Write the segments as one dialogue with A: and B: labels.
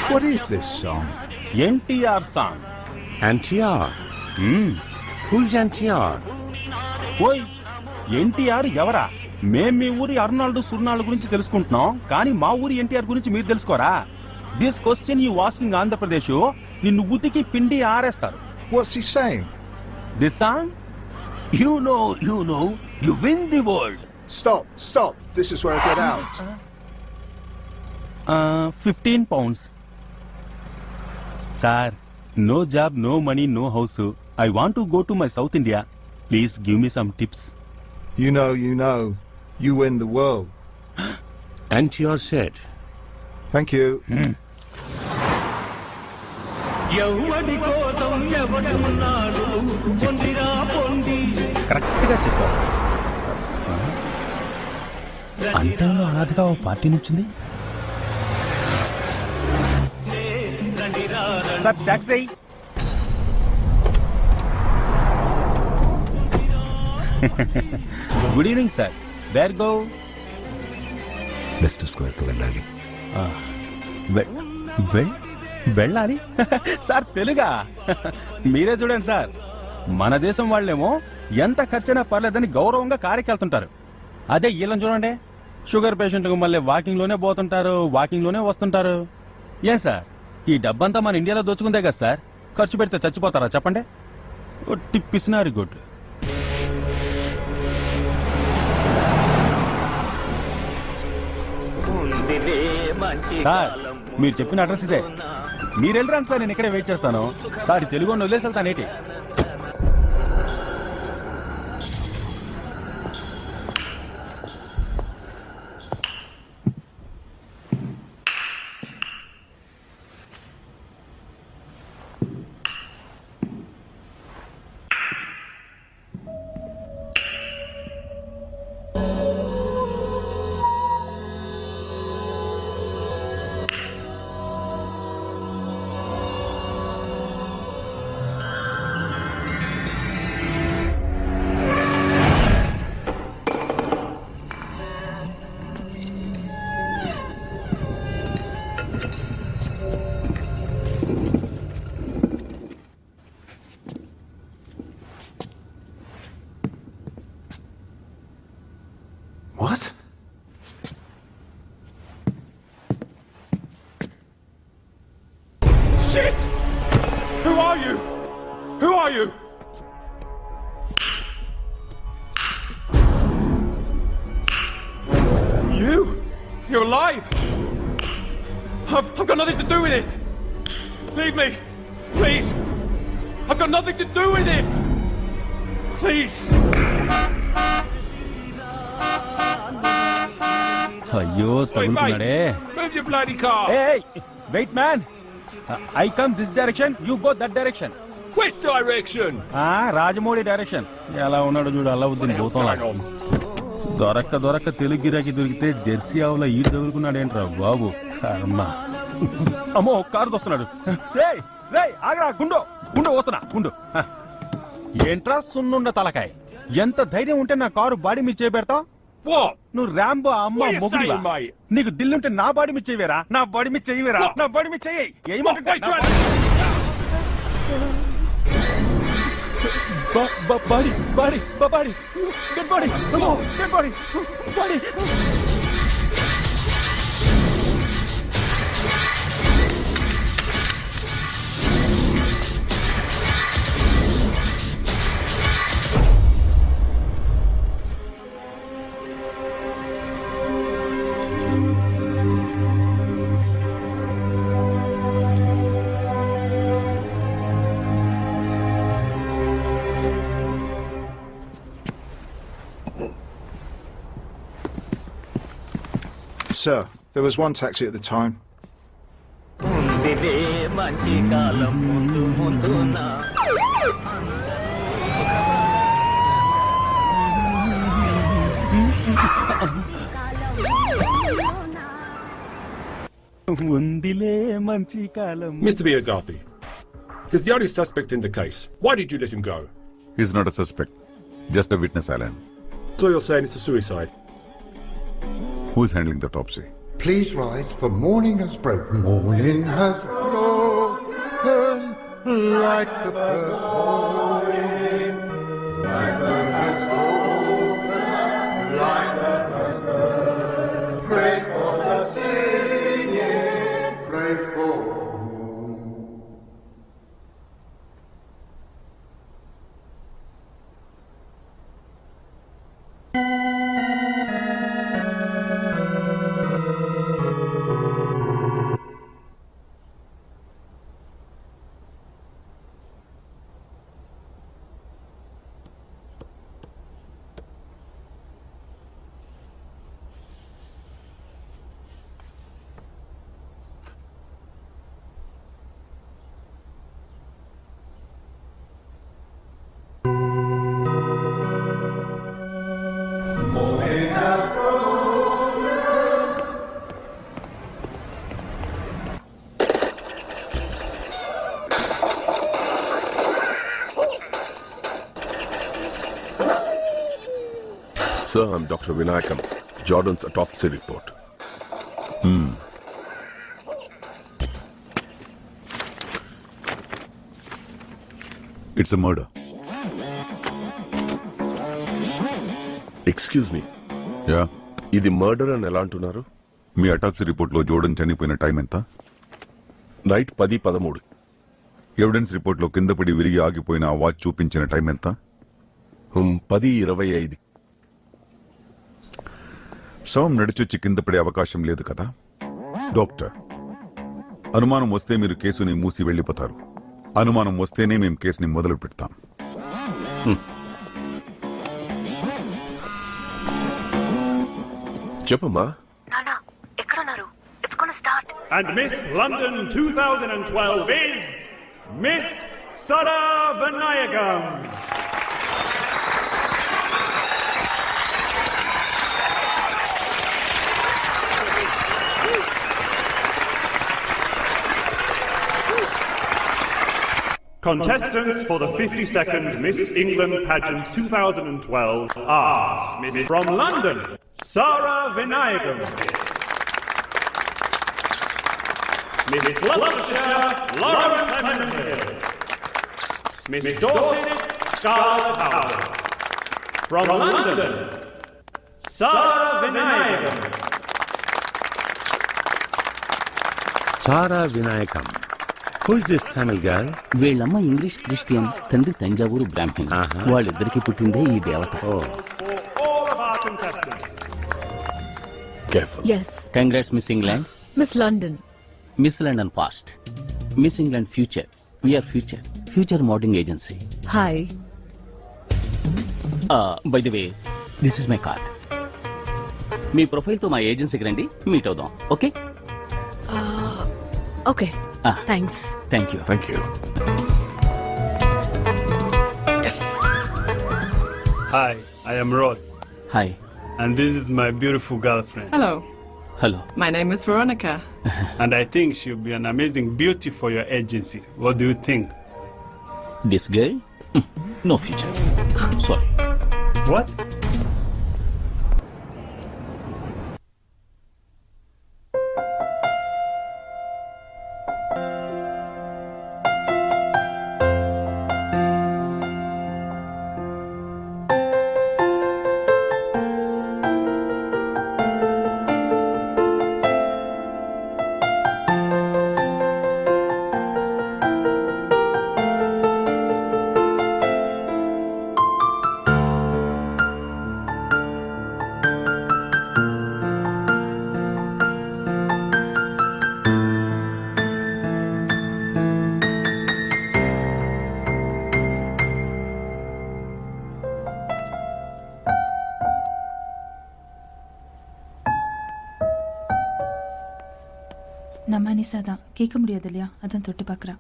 A: What is this song?
B: NTR song.
C: NTR? Who's NTR?
B: ఓయ్ ఎన్టీఆర్ ఎవరా? మేం మీ ఊరి అర్నాల్డ్ సుర్నాల్డ్ గురించి తెలుసుకుంటున్నాం, కానీ మా ఊరి ఎన్టీఆర్ గురించి మీరు తెలుసుకోరా? This question you asking Andhra Pradesh నిన్ను ఉతికి పిండి ఆరేస్తారు.
A: What's he saying?
B: This song you know you win the world.
A: Stop. This is where I get out.
B: 15 pounds. Sir, no job, no money, no house. I want to go to my South India. Please give me some tips.
A: You know. You win the world.
C: NTR said.
A: Thank you.
B: Correct గా చెప్పావు. అంటంలో అనాథగా ఓ party నుంచింది. Sir taxi. Good evening sir. Where go?
D: Leicester స్క్వేర్కి వెళ్ళాలి.
B: వెళ్ళాలి sir? తెలుగా? మీరే చూడండి సార్, మన దేశం వాళ్ళేమో ఎంత ఖర్చైనా పర్లేదని గౌరవంగా కారెక్కెళ్తుంటారు. అదే వీళ్ళని చూడండి, షుగర్ పేషెంట్ మళ్ళీ వాకింగ్ లోనే పోతుంటారు, వాకింగ్ లోనే వస్తుంటారు. ఏం సార్, ఈ డబ్బంతా మన ఇండియాలో దోచుకుందే కదా సార్? ఖర్చు పెడితే చచ్చిపోతారా చెప్పండి? పిసినారి గుడ్. సార్ మీరు చెప్పిన అడ్రస్ ఇదే, మీరు వెళ్ళరండి సార్, నేను ఇక్కడే వెయిట్ చేస్తాను. సార్ తెలుగు వదిలేసి వెళ్తానేటి.
D: What?
B: Shit! Who are you? Who are you? You're alive! I've got nothing to do with it! Leave me! Please! I've got nothing to do with it! Please! అయ్యో తగులుకున్నాడే.
C: Move your bloody car!
B: Hey! Wait man! I come this direction, you go that direction.
C: Which direction?
B: Rajamouli direction. ఎలా ఉన్నాడు చూడు, అల్లావుద్దీన్ భూతంలా. దొరక్క తెలుగు గిరాకి దొరికితే Jersey ఆవుల ఈడు తగులుకున్నాడేంట్రా బాబు. అమ్మో కారు వస్తున్నాడు. ఆగరా గుండు వస్తున్నా గుండు. ఏంట్రా సున్నుండ తలకాయ, ఎంత ధైర్యం ఉంటే నా కారు బాడీ మీద చేయబెడతావు? నువ్వు ర్యాంబో అమ్మ మొగుడివా? నీకు దిల్లుంటే నా బాడీ మీద చేయవేరా? నా బాడీ మీద చేయవేరా? నా బాడీ మీద చెయ్యి. Body
A: Sir, there was one taxi at the time.
C: Mr. Biadarthi, he's the only suspect in the case. Why did you let him go?
E: He's not a suspect, just a witness, Alan.
C: So you're saying it's a suicide?
D: Who's handling the autopsy?
E: Please rise, for morning has broken. Morning has broken like the first morning. Like the first morning, like the first morning. Praise for the singing, praise for
F: Sir, I'm Dr. Vinayakam. Jordan's autopsy report.
D: It's a murder.
F: Excuse me.
D: Yeah.
F: ఇది murder అని ఎలా అంటున్నారు?
D: మీ autopsy రిపోర్ట్లో Jordan చనిపోయిన time ఎంత?
F: Night 10:13.
D: Evidence రిపోర్ట్లో కింద పడి విరిగి ఆగిపోయిన ఆ వాచ్ చూపించిన టైం ఎంత?
F: 10:25.
D: శవం నడిచొచ్చి కింద పడే అవకాశం లేదు కదా? డాక్టర్, అనుమానం వస్తే మీరు కేసుని మూసి వెళ్లిపోతారు. అనుమానం వస్తేనే మేము కేసుని మొదలు పెడతాం.
F: చెప్పమ్మా.
G: నానా ఎక్కడున్నారు? It's gonna start.
H: And Miss London 2012 is Miss Sara Vinayakam. Contestants for the 52nd Miss England Pageant 2012 are Miss from London, Sara Vinayakam. Miss Gloucestershire, Lauren Clemenhill. Miss Dorset, Scarlett Howard. From London, Sara Vinayakam.
I: Sara Vinayakam. Who is this Tamil girl?
J: వీళ్ళమ్మ English Christian, తండ్రి తంజావూరు బ్రాహ్మణ్. వాళ్ళిద్దరికి పుట్టిందే ఈ దేవత.
H: For all of our contestants.
F: Careful.
G: Yes.
J: Congrats miss England.
G: Miss London.
J: Miss London past. Miss England future. VR future modelling agency.
G: Hi.
J: By the way, this is my card. మీ ప్రొఫైల్తో మా ఏజెన్సీకి రండి, మీట్ అవుదాం. Okay?
G: Okay. Thanks.
J: Thank you.
F: Thank you.
H: Hi, I am Rod,
J: hi.
H: and this is my beautiful girlfriend.
K: Hello,
J: hello.
K: my name is Veronica.
H: And I think she'll be an amazing beauty for your agency. What do you think?
J: This girl no future. Sorry.
H: What?
L: நம்ம அனிசா தான். கேட்க முடியாது இல்லையா? அதான் தொட்டு பார்க்குறா.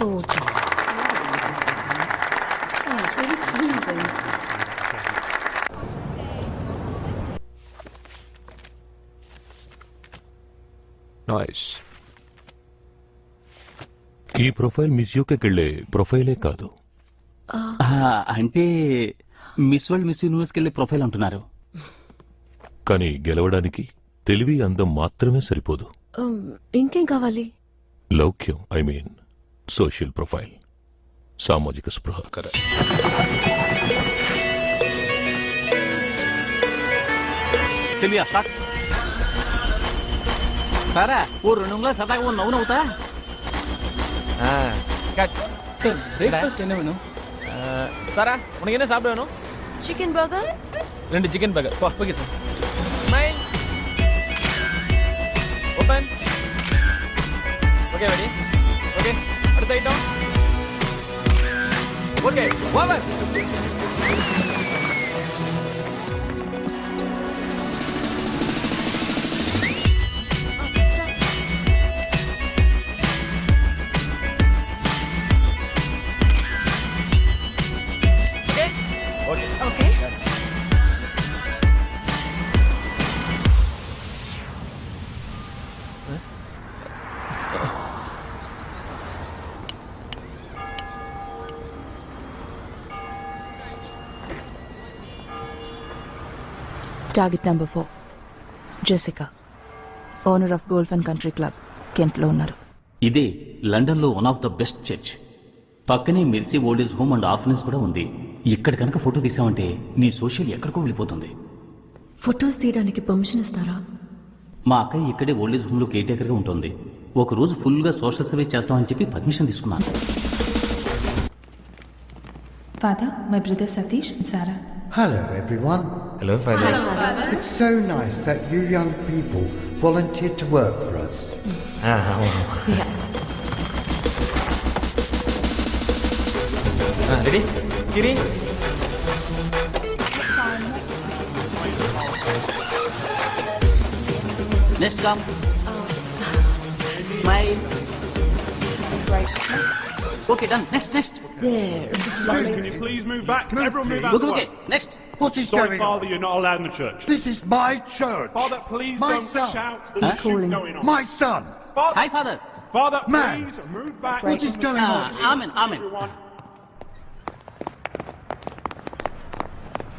K: Oh, it's really soothing. Can you smile?
M: Nice. ఈ profile miss యూకెళ్ళే ప్రొఫైలే కాదు.
J: అంటే మిస్ వరల్డ్ మిస్ యూనివర్స్కి వెళ్ళే ప్రొఫైల్ అంటున్నారు.
M: కానీ గెలవడానికి తెలివి అందం మాత్రమే సరిపోదు.
G: ఇంకేం కావాలి?
M: లౌక్యం, ఐ మీన్ సోషల్ ప్రొఫైల్, సామాజిక స్పృహ.
J: తెలియా స్టార్ట్. సారా ఓ 2 unglas సదాగా ఓ నవ్వుతా.
N: பிரேக்ஃபாஸ்ட் என்ன வேணும்? சாரா உனக்கு என்ன சாப்பிட வேணும்?
G: Chicken burger.
N: 2 chicken burger. Okay sir. Smile. Open. Okay ready. Okay அடுத்த item. Okay over.
G: Okay.
L: Target number 4 Jessica, owner of golf and country club, కెంట్లో ఉన్నారు.
J: ఇదే లండన్ లో one of the best church. పక్కనే Mercy old age home and orphanage కూడా ఉంది. ఇక్కడ కనుక ఫోటో తీసామంటే నీ సోషల్ ఎక్కడికో వెళ్ళిపోతుంది.
G: ఫొటోస్ తీయడానికి పర్మిషన్ ఇస్తారా?
J: మా అక్కయ్య ఇక్కడే ఓల్డేజ్ హోమ్ లో కేర్ టేకర్ గా ఉంటుంది. ఒక రోజు ఫుల్ గా సోషల్ సర్వీస్ చేస్తామని చెప్పి పర్మిషన్ తీసుకున్నాను.
L: Father, my brother Satish and Sara.
E: Hello, everyone.
N: Hello, Father.
E: It's so nice that you young people volunteered to work for us.
N: Ready? Kiri?
J: Next come. Smile. Okay, done. Next.
G: There.
C: Can you please move back? Everyone move out of the way.
J: Next.
E: What is
C: Sorry,
E: going
C: Father,
E: on?
C: you're not allowed in the church.
E: This is my church.
C: Father, please
E: My
C: don't
E: son.
C: shout. There's a shoot going on.
E: My son.
C: Father,
J: Hi, Father.
C: Father,
E: Man.
C: please move back.
E: What is going on?
J: Amen.
C: Everyone.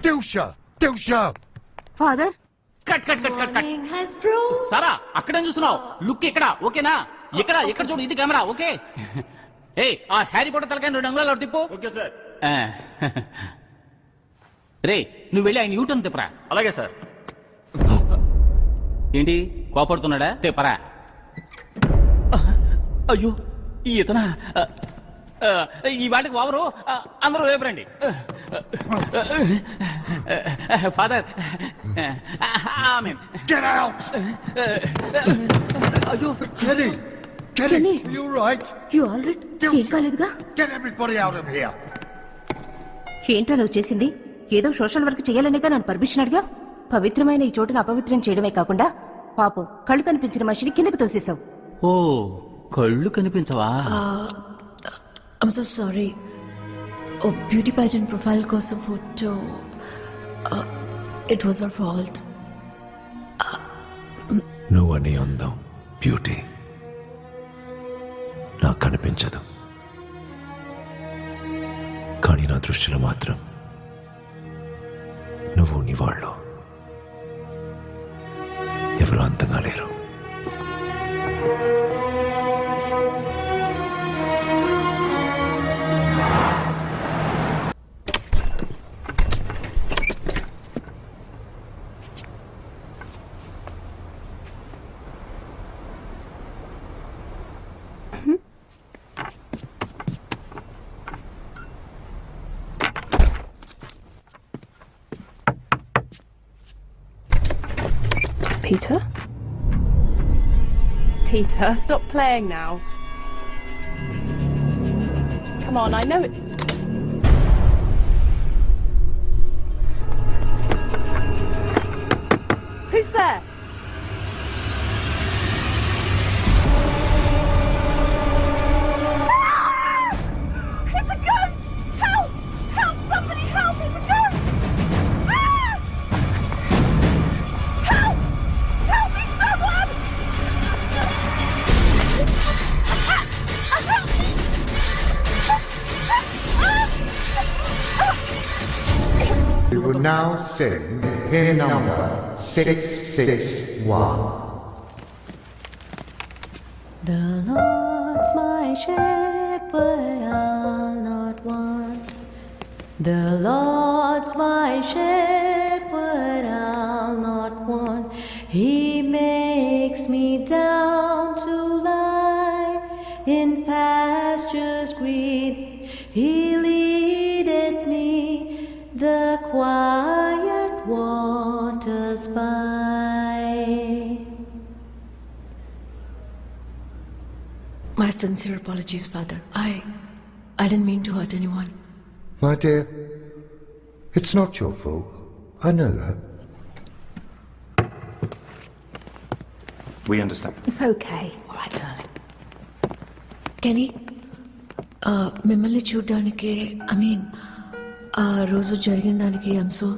E: Dusha.
K: Father
J: cut.
G: Morning has broken.
J: సారా అక్కడేం చూస్తున్నావు? Look ఇక్కడ, ఓకేనా? ఇక్కడ చూడు, ఇది camera, okay? ఏ ఆ Harry Potter తలకాయ 2 అంగుళాలు తిప్పు.
N: Okay sir.
J: రే నువ్వు వెళ్ళి ఆయన యూటర్న్ తిప్పరా.
N: అలాగే సార్.
J: ఏంటి కోపడుతున్నాడా? తిప్పరా. అయ్యో ఇతనా? ఈ వాటికి వావరు అందరూ రేపు రండి. Father
E: Get out.
J: అయ్యో
E: Kenny.
K: Kenny.
E: Are you all right?
K: You all right? ఏం కాలేదుగా?
E: Get everybody out of here.
K: ఏంట్రా నువ్వు చేసింది? ఏదో సోషల్ వర్క్ చేయాలనేగా నన్ను పర్మిషన్ అడిగా. పవిత్రమైన ఈ చోటును అపవిత్రం చేయడమే కాకుండా పాపం కళ్ళు కనిపించిన మనిషిని కిందకి తోసేశావు.
J: ఓ కళ్ళు కనిపించవా?
G: I'm so sorry. Oh, beauty pageant profile కోసం photo. It was our fault.
O: నువ్వని అందం, బ్యూటీ నాకు కనిపించదు, కానీ నా దృష్టిలో మాత్రం నువ్వు నీ వాళ్ళు ఎవరు అందంగా లేరు.
P: Peter, stop playing now. Come on, I know it. Who's there? It's a ghost! Help! Help! Somebody help! It's a ghost! Help! Help me, someone!
E: We will now sing hymn number 661.
P: The Lord's my shepherd, I'll not want. The Lord's my shepherd, I'll not want. He makes me down to lie in pastures green. He leadeth me the quiet waters by.
G: My sincere apologies, Father. I didn't mean to hurt anyone.
E: My dear, it's not your fault. I know that.
Q: We understand.
K: It's okay. All right, darling.
G: కెనీ మిమ్మల్ని చూడడానికి ఆ రోజు జరిగిన దానికి I'm so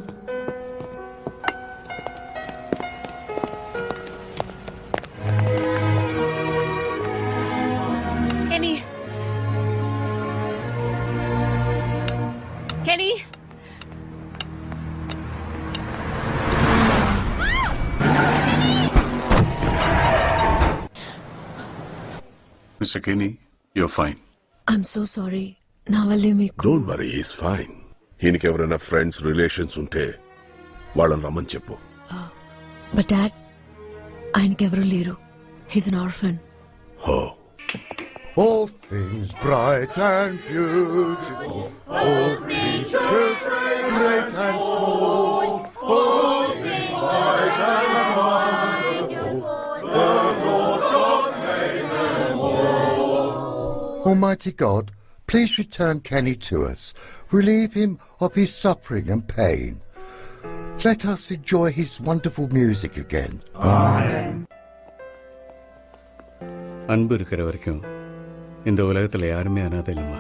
P: Kenny!
R: Mr. Kenny, you're fine.
G: I'm so sorry. నా వల్లే మీకు
F: don't worry, he's fine. ఈయనకి ఎవరైనా ఫ్రెండ్స్ రిలేషన్స్ ఉంటే వాళ్ళని రమ్మని చెప్పు.
G: బట్ డాడ్, ఆయనకెవరూ లేరు. He's an orphan.
E: All things bright and beautiful, all things great and small, all things wise and wonderful, the Lord God made them all. Almighty God, please return Kenny to us. Relieve him of his suffering and pain. Let us enjoy his wonderful music again. Amen.
H: அன்பு இருக்கிற வரைக்கும் இந்த உலகத்துல யாருமே அனாதை இல்லைம்மா.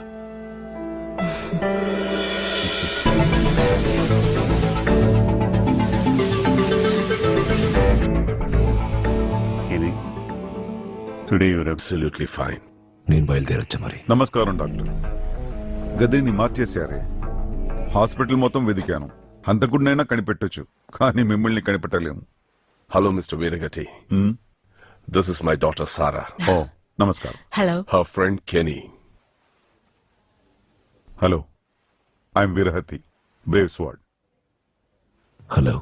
H: Today your
F: absolutely fine.
O: నేను బయలుదేరొచ్చా మరి.
D: నమస్కారం డాక్టర్. గదిని మార్చేశారే. హాస్పిటల్ మొత్తం వెదికాను. హంతకుడినైనా కనిపెట్టొచ్చు, కానీ మిమ్మల్ని కనిపెట్టలేము.
F: Hello mister Veeragathi. This is my daughter Sara.
D: ఓ నమస్కారం.
G: Hello.
F: Her friend Kenny.
D: Hello, I'm Veerahathi, brave sword.
O: Hello.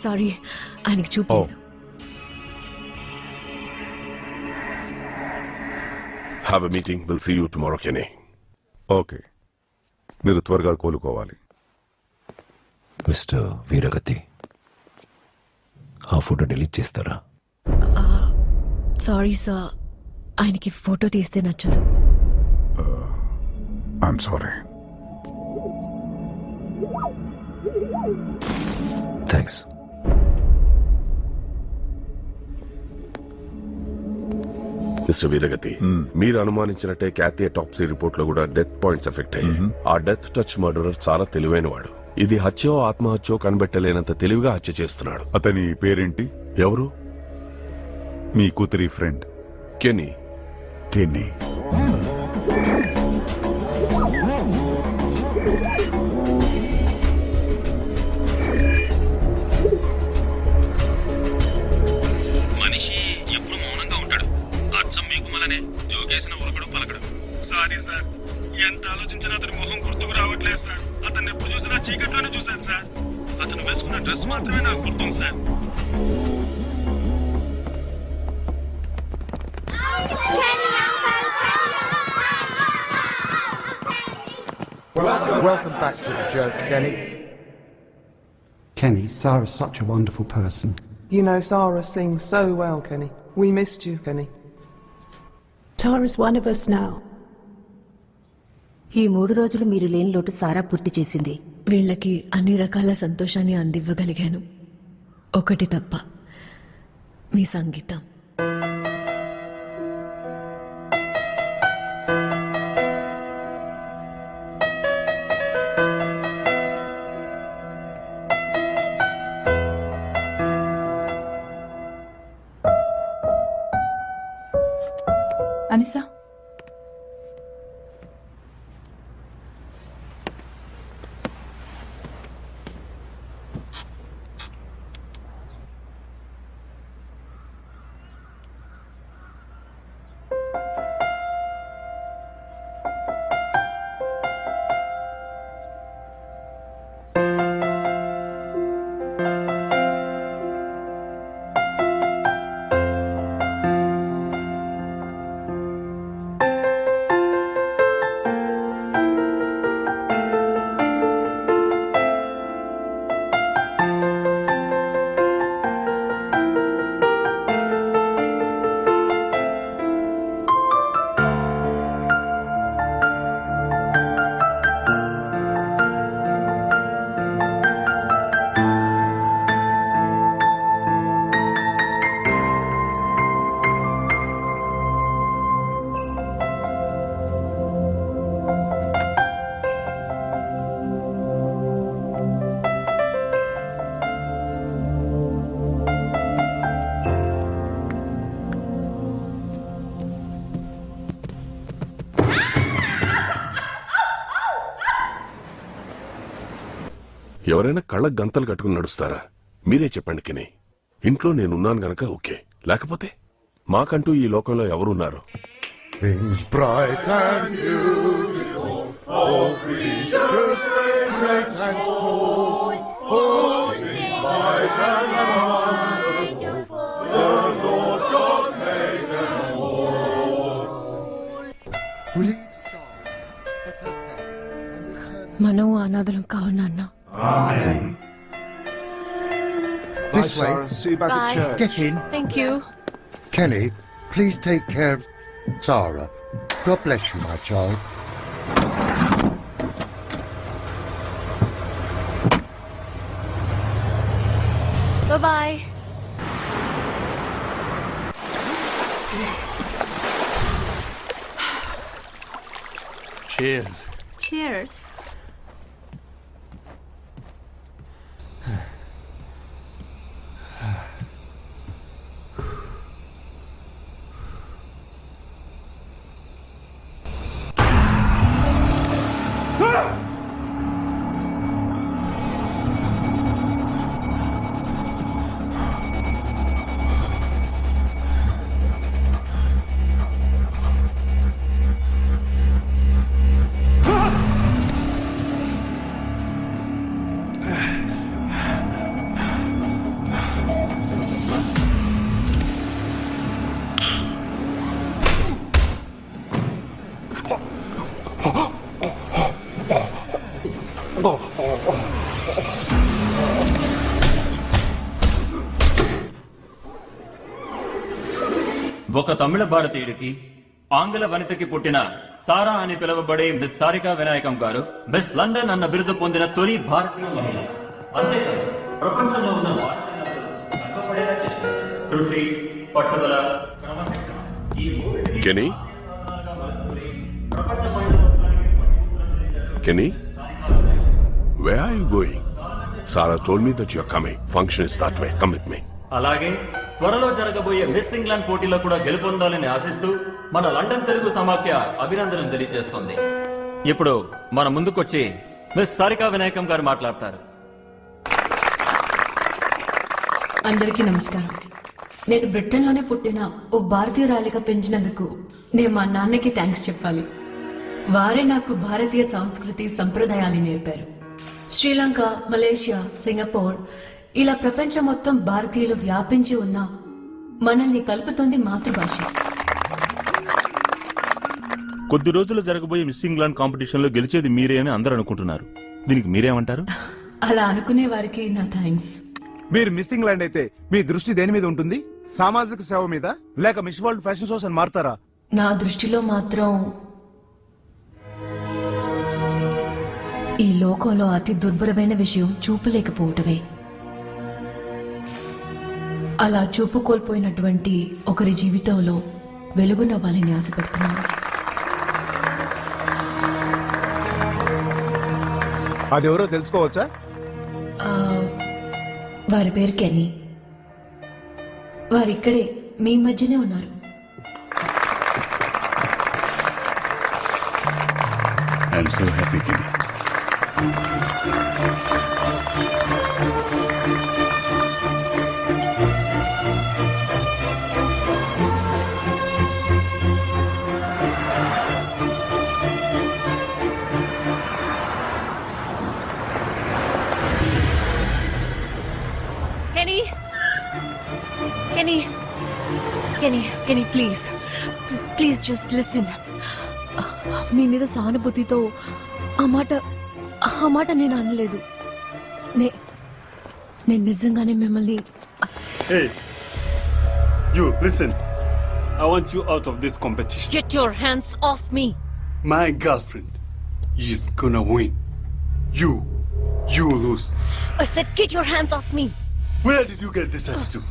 G: Sorry, ఆయనకి చూపలేదు.
F: Have a meeting. Will see you tomorrow Kenny.
D: Okay, మీరు త్వరగా కోలుకోవాలి.
O: మిస్టర్ వీరగతి, ఆ ఫోటో డిలీట్ చేస్తారా?
G: సారీ సార్, ఆయనకి ఫోటో తీస్తే నచ్చదు.
D: I'm sorry.
O: Thanks.
F: Mister Veeragathi, మీరు అనుమానించినట్టే క్యాథీ అటాప్సీ రిపోర్ట్ లో కూడా డెత్ పాయింట్స్ ఎఫెక్ట్ అయ్యాయి. ఆ డెత్ టచ్ మర్డరర్ చాలా తెలివైన వాడు. ఇది హత్యో ఆత్మహత్యో కనిపెట్టలేనంత తెలివిగా హత్య చేస్తున్నాడు.
D: అతని పేరేంటి?
F: ఎవరు?
D: మీ కూతురి ఫ్రెండ్
F: కెనీ.
D: కెనీ.
B: మనిషి ఎప్పుడు మౌనంగా ఉంటాడు. అచ్చం మీకు మలనే జోకేసిన ఉలకడు పలకడు. సారీ సార్, ఎంత ఆలోచించినా అతని మొహం గుర్తుకు రావట్లేదు సార్. అతన్ని ఎప్పుడు చూసినా చీకట్లోనే చూశాను సార్. అతను వేసుకున్న డ్రెస్ మాత్రమే నాకు గుర్తుంది sir.
E: Welcome back to the church, Kenny.
S: Kenny, Sarah's such a wonderful person.
T: You know, Sarah sings so well, Kenny. We missed you, Kenny.
K: Tara's one of us now. ఈ 3 రోజులు మీరు లేని లోటు సారా పూర్తి చేసింది.
G: వీళ్ళకి అన్ని రకాల సంతోషాన్ని అందివ్వగలిగాను, ఒకటి తప్ప, మీ సంగీతం.
L: అనిసా,
F: ఎవరైనా కళ్ళకు గంతలు కట్టుకుని నడుస్తారా? మీరే చెప్పండి కెనీ. ఇంట్లో నేనున్నాను గనక ఓకే, లేకపోతే మాకంటూ ఈ లోకంలో ఎవరున్నారు?
E: Things bright and beautiful, all creatures great and small, all things wise and wonderful, the Lord God made them all.
L: మనం అనాథలం కావు నాన్న.
E: This way.
A: See you back at church.
E: Get in.
L: Thank you.
E: Kenny, please take care of Sarah. God bless you, my child.
L: Bye-bye.
O: Cheers.
K: Cheers.
U: ఒక తమిళ భారతీయుడికి ఆంగ్ల వనితకి పుట్టిన సారా అని పిలువబడే miss Sarika Vinayakam గారు miss London అన్న బిరుదు పొందిన తొలి భారతీయ మహిళ. అంతేకాదు ప్రపంచంలో ఉన్న గర్వపడేలా చేశారు. కృషి, పట్టుదల, క్రమశిక్షణ ఈ
F: కెనీ, Kenny, where are you going? Sarah told me that you're coming. Function is that way. Come with me.
U: అలాగే త్వరలో జరగబోయే మిస్ ఇంగ్లాండ్ పోటీలో కూడా గెలుపొందాలని ఆశిస్తూ మన లండన్ తెలుగు సమాఖ్య అభినందనలు తెలియజేస్తోంది. ఇప్పుడు మన ముందుకొచ్చి మిస్ సారికా వినాయకం గారు మాట్లాడతారు.
G: అందరికీ నమస్కారం. నేను బ్రిటన్లోనే పుట్టిన ఓ భారతీయురాలిగా పెంచినందుకు నేను మా నాన్నకి థ్యాంక్స్ చెప్పాలి. వారే నాకు భారతీయ సంస్కృతి సంప్రదాయాలు నేర్పారు. శ్రీలంక, మలేషియా, సింగపూర్ ఇలా ప్రపంచం మొత్తం భారతీయులు వ్యాపించి ఉన్న మనల్ని కలుపుతుంది మాతృభాష.
B: కొద్ది రోజులు జరగబోయే మిస్ ఇంగ్లాండ్ కాంపిటీషన్ లో గెలిచేది మీరే అని అందరూ అనుకుంటున్నారు. దీనికి మీరేమంటారు?
G: అలా అనుకునే వారికి నా థ్యాంక్స్.
V: మీరు మిస్ ఇంగ్లాండ్ అయితే మీ దృష్టి దేని మీద ఉంటుంది? సామాజిక సేవ మీద, లేక మిస్ వరల్డ్ ఫ్యాషన్ షోస్ అని మారుతారా?
G: నా దృష్టిలో మాత్రం ఈ లోకంలో అతి దుర్భరమైన విషయం చూపలేకపోవటమే. అలా చూపు కోల్పోయినటువంటి ఒకరి జీవితంలో వెలుగునవ్వాలని ఆశపడుతున్నాను.
V: అదెవరో తెలుసుకోవచ్చా?
G: వారి పేరు కెనీ. వారిక్కడే మీ మధ్యనే ఉన్నారు.
R: I'm so happy, Kenny.
G: Kenny! Kenny! Kenny, Kenny, please. Please just listen. మీ మీద సానుభూతితో ఆ మాట నేను అనలేదు. నేను నిజంగానే మిమ్మల్ని.
H: Hey, you listen. I want you out of this competition.
G: Get your hands off me.
H: My girlfriend is gonna win. You lose.
G: I said get your hands off me.
H: Where did you get this attitude?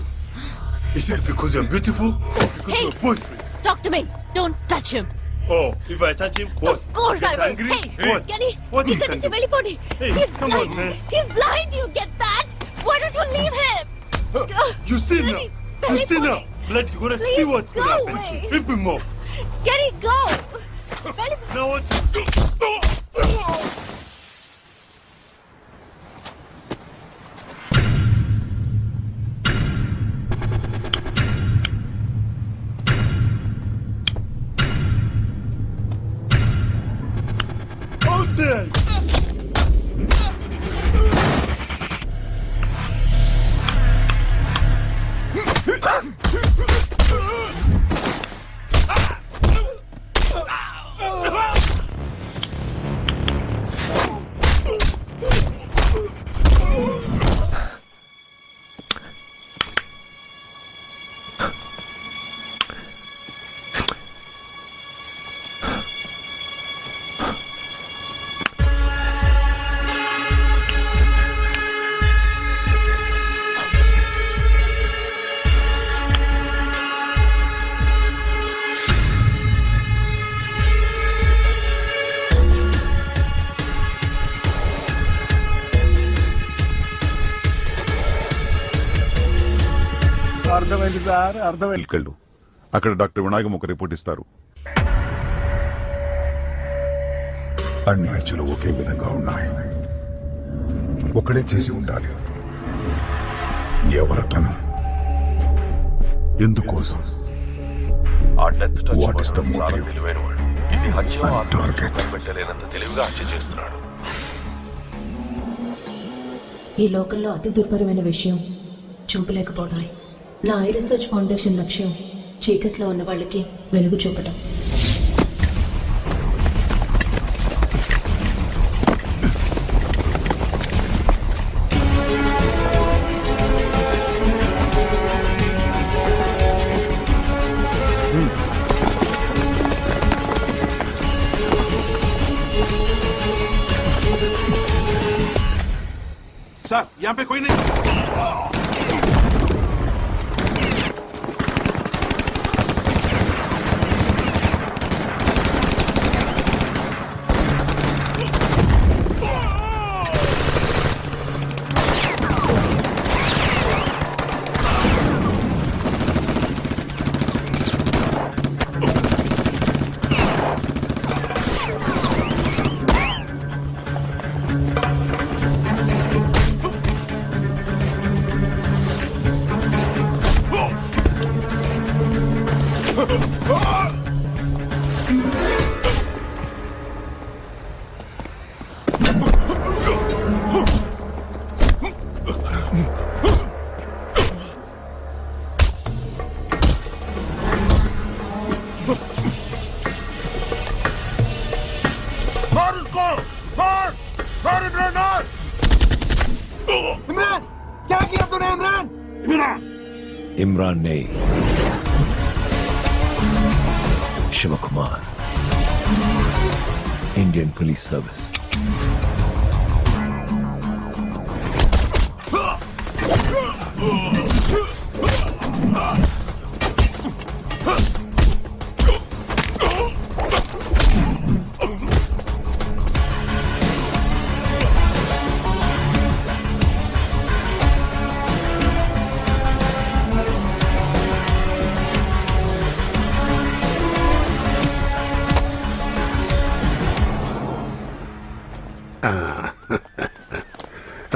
H: Is it because you're beautiful or because you're a boyfriend?
G: Talk to me. Don't touch him.
H: Oh, if I touch him, what?
G: Of course
H: Get
G: I will.
H: angry?
G: Hey,
H: What?
G: Kenny,
H: What
G: you
H: you
G: can
H: can do?
G: వెళ్ళిపోండి.
H: Hey,
G: He's
H: come
G: blind.
H: on, man.
G: He's blind. You get that? Why don't you leave him?
H: You see now.
G: Kenny,
H: You see
G: వెళ్ళిపోండి.
H: now. Blood, you're gonna
G: Please
H: see what's gonna
G: go
H: happen to
G: away.
H: you. Rip him off.
G: Kenny, go.
H: Now what?
B: అర్థమైంది sir, అర్థమైంది.
D: వెళ్ళు. అక్కడ doctor Vinayakam ఒక report ఇస్తారు. అన్ని హత్యలు ఒకే విధంగా ఉన్నాయి. ఒకడే చేసి ఉండాలి. ఎవరతను, ఎందుకోసం?
F: ఆ death touch
D: What is the
F: చాలా
D: motive?
F: తెలివైనవాడు. ఇది హత్య కనిపెట్టలేనంత తెలివిగా హత్య చేస్తున్నాడు.
I: ఈ లోకంలో అతి దుర్భరమైన విషయం చూపలేకపోవడమే. నా ఐ రీసెర్చ్ ఫౌండేషన్ లక్ష్యం చీకట్లో ఉన్న వాళ్ళకి వెలుగు చూపడం.
E: सर यहाँ पे कोई नहीं।
P: मार इसको! मार! मार इमरान मार! इमरान! क्या किया तूने इमरान? इमरान!
O: इमरान नहीं, Shiv Kumar, Indian police service.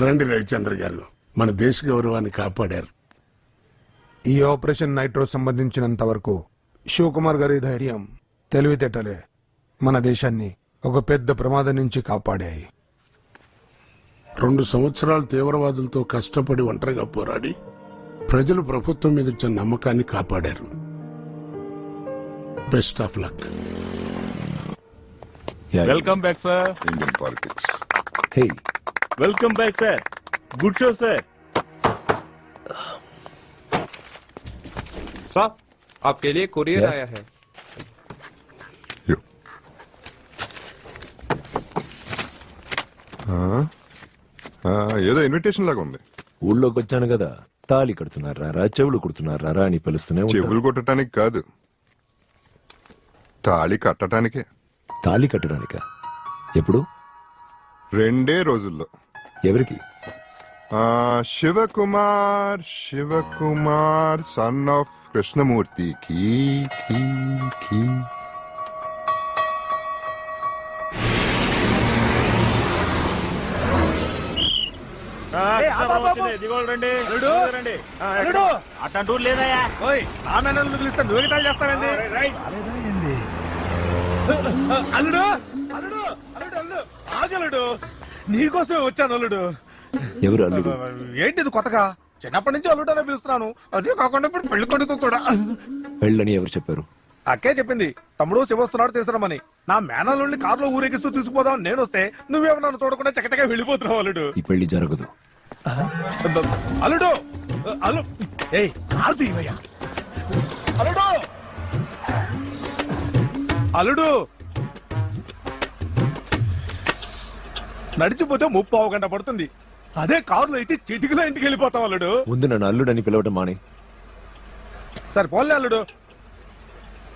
E: రండి రవిచంద్ర గారు, మన దేశ గౌరవాన్ని కాపాడారు.
V: ఈ ఆపరేషన్ నైట్రో సంబంధించినంత వరకు శివకుమార్ గారి ధైర్యం, తెలివితేటలే మన దేశాన్ని ఒక పెద్ద ప్రమాదం నుంచి కాపాడాయి.
E: 2 సంవత్సరాలు తీవ్రవాదులతో కష్టపడి ఒంటరిగా పోరాడి ప్రజలు ప్రభుత్వం మీద ఇచ్చిన నమ్మకాన్ని కాపాడారు. Best of luck.
B: Welcome back sir.
D: Indian politics.
O: Hey,
M: welcome back sir. Good show sir.
W: साहब, आपके लिए कुरियर
O: Yes.
W: आया है.
X: ఏదో ఇన్విటేషన్ లాగా ఉంది.
O: ఊళ్ళోకి వచ్చాను కదా, తాళి కడుతున్నారా, చెవులు కుడుతున్నారా అని పిలుస్తూనే ఉంటారు.
X: చెవులు కొట్టడానికి కాదు, తాళి కట్టడానికే.
O: తాళి కట్టడానికా? ఎప్పుడు?
X: 2 రోజుల్లో.
O: ఎవరికి?
X: శివకుమార్, శివకుమార్ సన్ ఆఫ్ కృష్ణమూర్తి కీ కీ కీ.
B: దిగోళ్ళు రండి. అట్లాంటి ఊరు లేదయ్యా. ఆ మేనల్ని పిలిస్తే నువ్వు ఎగతాళి చేస్తావేంది? అల్లుడు అల్లుడు అల్లుడు అల్లుడు
V: ఆగలుడు నీకోసమే వచ్చాను అల్లుడు.
O: ఎవరు అల్లుడు?
V: ఏంటిది కొత్తగా? చిన్నప్పటి నుంచి అల్లుడనే పిలుస్తున్నాను. అదే కాకుండా ఇప్పుడు పెళ్లి కొడుకు కూడా.
O: పెళ్ళని ఎవరు చెప్పారు?
V: అక్కే చెప్పింది. తమ్ముడు శివస్తున్నాడు తీసుకురమ్మని. నా మేనల్లుండి కారులో ఊరేగిస్తూ తీసుకుపోదాం నేను వస్తే నువ్వేమో నన్ను చూడకుండా చక్కచక్క వెళ్ళిపోతున్నావు అల్లుడు.
O: ఈ పెళ్లి జరగదు.
V: అల్లుడు అల్లు ఏయ్ కారు తీవయ్యా. అల్లుడు అల్లుడు నడిచిపోతే 30 గంట పడుతుంది. అదే కారులో అయితే చిటికలో ఇంటికి వెళ్ళిపోతాం అల్లుడు.
O: ముందు నన్ను అల్లుడని పిలవటం మానే.
V: సరే పోలే అల్లుడు,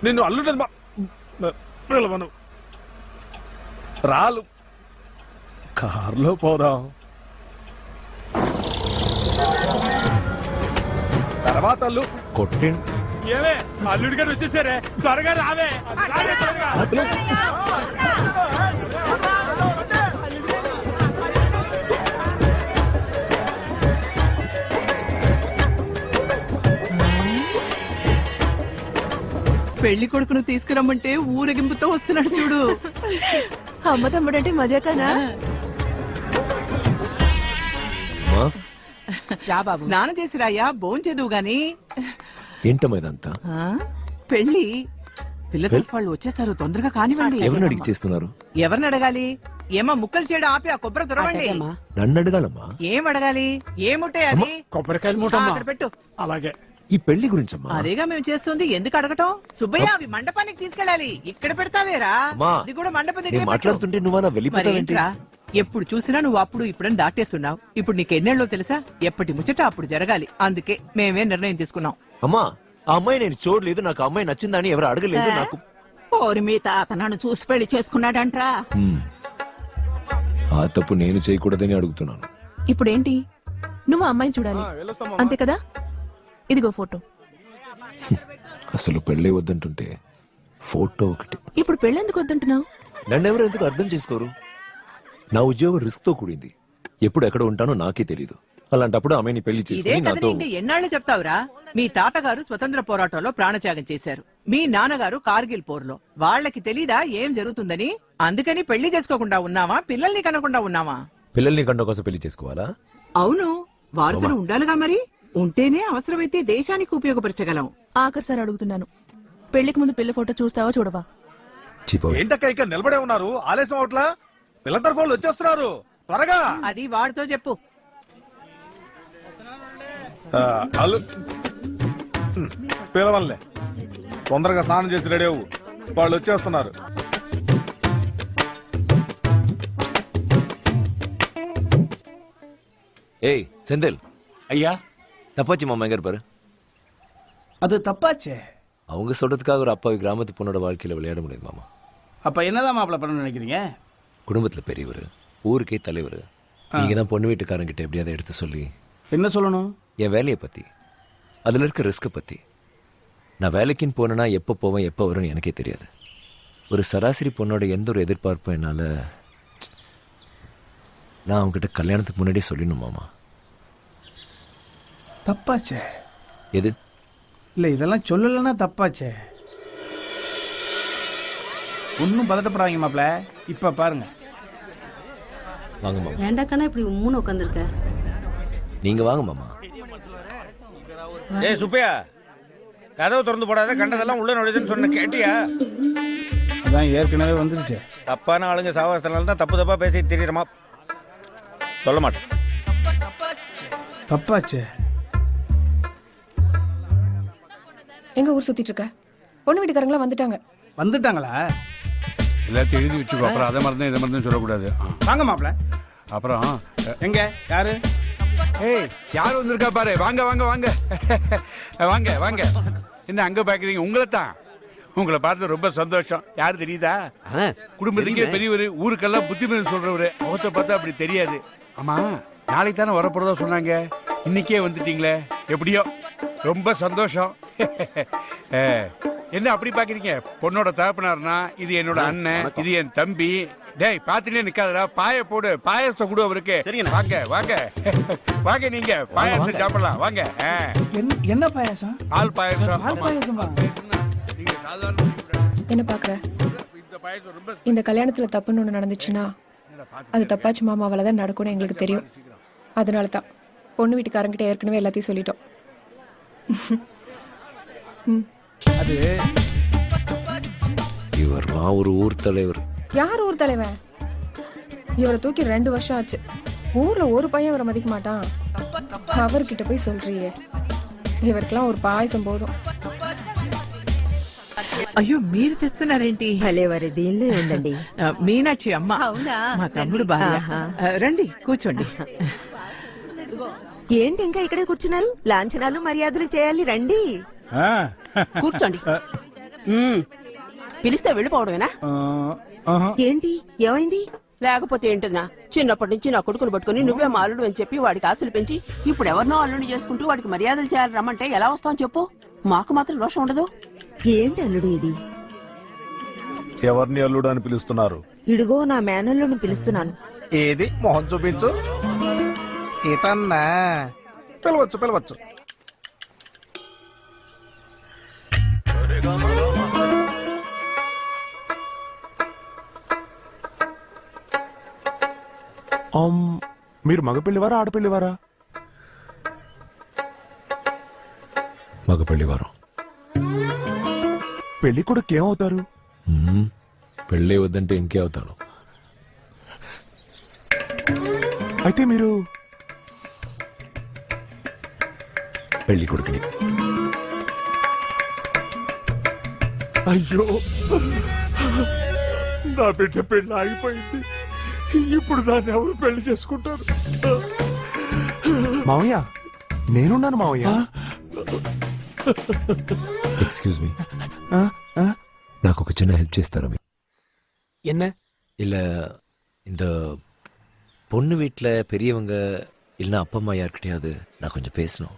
V: నిన్ను అల్లుడని పిలవను. రాలు కారులో పోదాం. తర్వాత అల్లు
O: కొట్టండి.
M: ఏమే అల్లుడి గారు వచ్చేసారే, త్వరగా రావే.
C: పెళ్లి కొడుకును తీసుకురమ్మంటే ఊరేగింపుతో వస్తున్నాడు చూడు.
L: అమ్మ తమ్ముడంటే మజాకానా?
C: స్నానం చేసి రాయ్యా, భోంచేదువు గాని.
O: ఏంటమ్మా ఇదంతా?
C: పెళ్లి పిల్లల వాళ్ళు వచ్చేస్తారు, తొందరగా కానివ్వండి.
O: ఎవరిని అడిగి చేస్తున్నారు?
C: ఎవరిని అడగాలి? ఏమా ముక్కలు చేయడం ఆపి ఆ కొబ్బరి తురవండి.
O: నన్ను అడగాలమ్మా.
C: ఏం అడగాలి? ఏముంటాయి అది?
V: కొబ్బరికాయలు
C: అక్కడ పెట్టు.
V: అలాగే.
O: ఈ పెళ్లి గురించమ్మా.
C: అదేగా మేము చేస్తుంది. ఎందుకు అడగటం? సుబ్బయ్య, అవి మండపానికి తీసుకెళ్ళాలి. ఇక్కడ పెడతావేరా? అది కూడా మండపం దగ్గర
O: మాట్లాడుతుంటే నువ్వు వెళ్ళిపోతావేంటి?
C: ఎప్పుడు చూసినా నువ్వు అప్పుడు ఇప్పుడని దాటేస్తున్నావు. ఇప్పుడు నీకు ఎన్నేళ్ళో తెలుసా? ఎప్పటి ముచ్చట అప్పుడు జరగాలి. అందుకే మేమే నిర్ణయం తీసుకున్నాం.
O: అమ్మా, ఆ అమ్మాయి నేను చూడలేదు, నాకు అమ్మాయి నచ్చిందని ఎవరు అడగలేదు. నాకు
J: ఓరి మీ తాత నన్ను చూసి పెళ్లి చేసుకున్నాడంట్రా.
O: ఆ తప్పు నేను చేయకూడదని అడుగుతున్నాను.
L: ఇప్పుడేంటి? నువ్వు అమ్మాయిని చూడాలి అంతే కదా? ఇదిగో ఫోటో.
O: అసలు పెళ్ళే వద్దంటుంటే ఫోటో ఒకటి.
L: ఇప్పుడు పెళ్ళెందుకు వద్దంటున్నావు?
O: నన్నెవరు ఎందుకు అర్థం చేసుకోరు? నా ఉద్యోగం రిస్క్ తో కూడింది. ఎప్పుడు ఎక్కడ ఉంటానో నాకే తెలీదు. అలాంటప్పుడు ఆమెని పెళ్లి
C: ఇదే
O: చేసుకుని
C: కథ
O: నాతో
C: నిండి ఎన్నాళ్ళు చెప్తావురా? మీ తాతగారు స్వతంత్ర పోరాటంలో ప్రాణత్యాగం చేశారు. మీ నాన్నగారు కార్గిల్ పోర్లో. వాళ్ళకి తెలీదా ఏం జరుగుతుందని? అందుకని పెళ్లి చేసుకోకుండా ఉన్నావా? పిల్లల్ని కనకుండా ఉన్నావా?
O: పిల్లల్ని కంట కోసం పెళ్లి చేసుకోవాలా?
C: అవును, వారసులు ఉండాలిగా. మరి ఉంటేనే అవసరమైతే దేశానికి ఉపయోగపరచగలం.
L: ఆఖరిసారి అడుగుతున్నాను, పెళ్లికి ముందు పిల్ల ఫోటో చూస్తావా చూడవా?
V: ఏంటక్క ఇక్కడ నిలబడే ఉన్నారు? ఆలస్యం అవట్లా? పిల్ల తరఫు వాళ్ళు వచ్చేస్తున్నారు, త్వరగా.
C: అది వాడితో చెప్పు.
V: పిలవల్లే, తొందరగా స్నానం చేసి రెడీ అవ్వు, వాళ్ళు వచ్చేస్తున్నారు.
O: ஏய் செந்தில்.
N: ஐயா.
O: தப்பாச்சு மாமா எங்க இருப்பாரு?
N: அது தப்பாச்சே.
O: அவங்க சொல்றதுக்காக ஒரு அப்பாவி கிராமத்து பொண்ணோட வாழ்க்கையில விளையாட முடியாது மாமா.
N: அப்ப என்னதான் மாப்பிள்ள பண்ண நினைக்கிறீங்க?
O: குடும்பத்துல பெரியவர், ஊருக்கே தலைவர். நீங்க தான் பொண்ணு வீட்டுக்காரங்கிட்ட எப்படியாவது எடுத்து சொல்லி.
N: என்ன சொல்லணும்?
O: என் வேலையை பத்தி, அதுல இருக்க ரிஸ்க பத்தி. நான் வேலைக்குன்னு போனேன்னா எப்போ போவேன் எப்போ வரும்னு எனக்கே தெரியாது. ஒரு சராசரி பொண்ணோட எந்த ஒரு எதிர்பார்ப்பும் என்னால நான் அவங்ககிட்ட கல்யாணத்துக்கு முன்னாடி சொல்லணும் மாமா.
N: தப்பாச்சே.
O: எது?
N: இல்ல இதெல்லாம் சொல்லலன்னா தப்பாச்சே. ஒன்னும் பதட்டப்படாதீங்க மாப்ள, இப்ப பாருங்க.
O: வாங்க மாமா.
Q: ஏண்டா கண்ணா இப்படி உம்முன்னு உட்காந்துருக்க?
O: நீங்க வாங்க மாமா.
N: ஏய் சுப்பையா, கதவு திறந்து போடாத, கண்டதெல்லாம் உள்ள நுழைதுன்னு சொன்ன கேட்டியா? அதான் ஏற்கனவே வந்துருச்சு. தப்பான ஆளுங்க சாவாசனால தான் தப்பு தப்பா பேசி தெரியுறமா. சொல்ல மாட்டேன். தப்பாச்சே.
L: எங்க ஊர் சுத்திட்டு இருக்க? பொண்ணு வீட்டுக்காரங்களா வந்துட்டாங்க.
N: வந்துட்டாங்களா?
R: எல்லாத்தையும் எழுதி வச்சுக்கோ, அப்புறம் அதை மறந்து இதை மறந்து சொல்லக்கூடாது.
N: வாங்க மாப்ள.
R: அப்புறம்
N: எங்க யாரு?
R: ஏய், யார் வந்திருக்கா பாரு. வாங்க வாங்க வாங்க வாங்க வாங்க. என்ன அங்க பாக்குறீங்க? உங்களை தான். உங்களை பார்த்து ரொம்ப சந்தோஷம். யாரு தெரியுதா? குடும்பத்துக்கே பெரியவர், ஊருக்கெல்லாம் புத்திமதி சொல்றவரு. முகத்தை பார்த்தா அப்படி தெரியாது. ஆமா, நாளைக்கு தானே வரப்போறதா சொன்னாங்க, இன்னைக்கே வந்துட்டீங்களே. எப்படியோ ரொம்ப சந்தோஷம். என்ன அப்படி பாக்குறீங்க? பொண்ணோட தகப்பனார்னா இது என்னோட அண்ணன், இது என் தம்பி. டேய் பாத்துட்டே நிக்காதடா, பாய போடு, பாயசத்தை கொடு அவருக்கு. வாங்க வாங்க வாங்க, நீங்க பாயாசம் சாப்பிடலாம் வாங்க.
N: என்ன பாயாசம்?
R: பால் பாயாசம்.
N: பால் பாயாசமா?
L: என்ன பாக்குற? இந்த கல்யாணத்துல தப்புன்னு ஒண்ணு நடந்துச்சுன்னா
A: அது தப்பாச்சு மாமாவால தான் நடக்கும்னு எங்களுக்கு தெரியும். அதனால தான் பொண்ணு வீட்டுக்காரங்கிட்ட ஏற்கனவே எல்லாத்தையும் சொல்லிட்டோம்.
R: அது
O: இவர்லாம் ஒரு ஊர் தலைவர்.
A: யார் ஊர் தலைவன்? இவரை தூக்கி 2 வருஷம் ஆச்சு. ஊர்ல ஒரு பையன் அவரை மதிக்க மாட்டான். அவர்கிட்ட போய் சொல்றியே, ఇవరికలా ఒక పాయసం పోదు.
C: అయ్యో మీరు తెస్తున్నారేంటి?
J: భలేవారి దీనిలో ఉండండి.
C: మీనాక్షి అమ్మ, మా తమ్ముడు భార్య. రండి కూర్చోండి.
J: ఏంటి ఇంకా ఇక్కడే కూర్చున్నారు? లాంఛనాలు మర్యాదలు చేయాలి, రండి కూర్చోండి. పిలిస్తే వెళ్ళిపోవడమేనా? ఏంటి ఏమైంది? లేకపోతే ఏంటన్నా, చిన్నప్పటి నుంచి నా కొడుకును పట్టుకుని నువ్వే మా అల్లుడు అని చెప్పి వాడికి ఆశలు పెంచి ఇప్పుడు ఎవరినో అల్లుడిని చేసుకుంటూ వాడికి మర్యాదలు చేయాలి రమ్మంటే ఎలా వస్తాం చెప్పు? మాకు మాత్రం రోషం ఉండదు. ఏంటి అల్లుడు ఇది?
K: ఎవరిని అల్లుడు అని పిలుస్తున్నారు?
J: ఇడుగో నా మేనల్లుని పిలుస్తున్నాను.
K: ఏది మొహం చూపించు. ఇతన్నా? పిలవచ్చు పిలవచ్చు.
V: మీరు మగపెళ్లివారా ఆడపెళ్లివారా?
O: మగపెళ్లివారం.
V: పెళ్లి కొడుకు ఏమవుతారు?
O: పెళ్ళి వద్దంటే ఇంకే అవుతాను.
V: అయితే మీరు
O: పెళ్లి కొడుకుని.
R: అయ్యో, నా బిడ్డ పెళ్లి ఆగిపోయింది. ఇప్పుడు దాన్ని ఎవరు పెళ్లి చేసుకుంటారు?
V: మావయ్య, నేనున్నాను మావయ్య.
O: எக்ஸ்கியூஸ் மீ, నాకు ఒక చిన్న హెల్ప్ చేస్తారా?
V: என்ன?
O: இல்ல, இந்த பொண்ணு வீட்டுல பெரியவங்க இல்லைன்னா அப்பா அம்மா யார்கிட்டயாவது நான் கொஞ்சம் பேசணும்.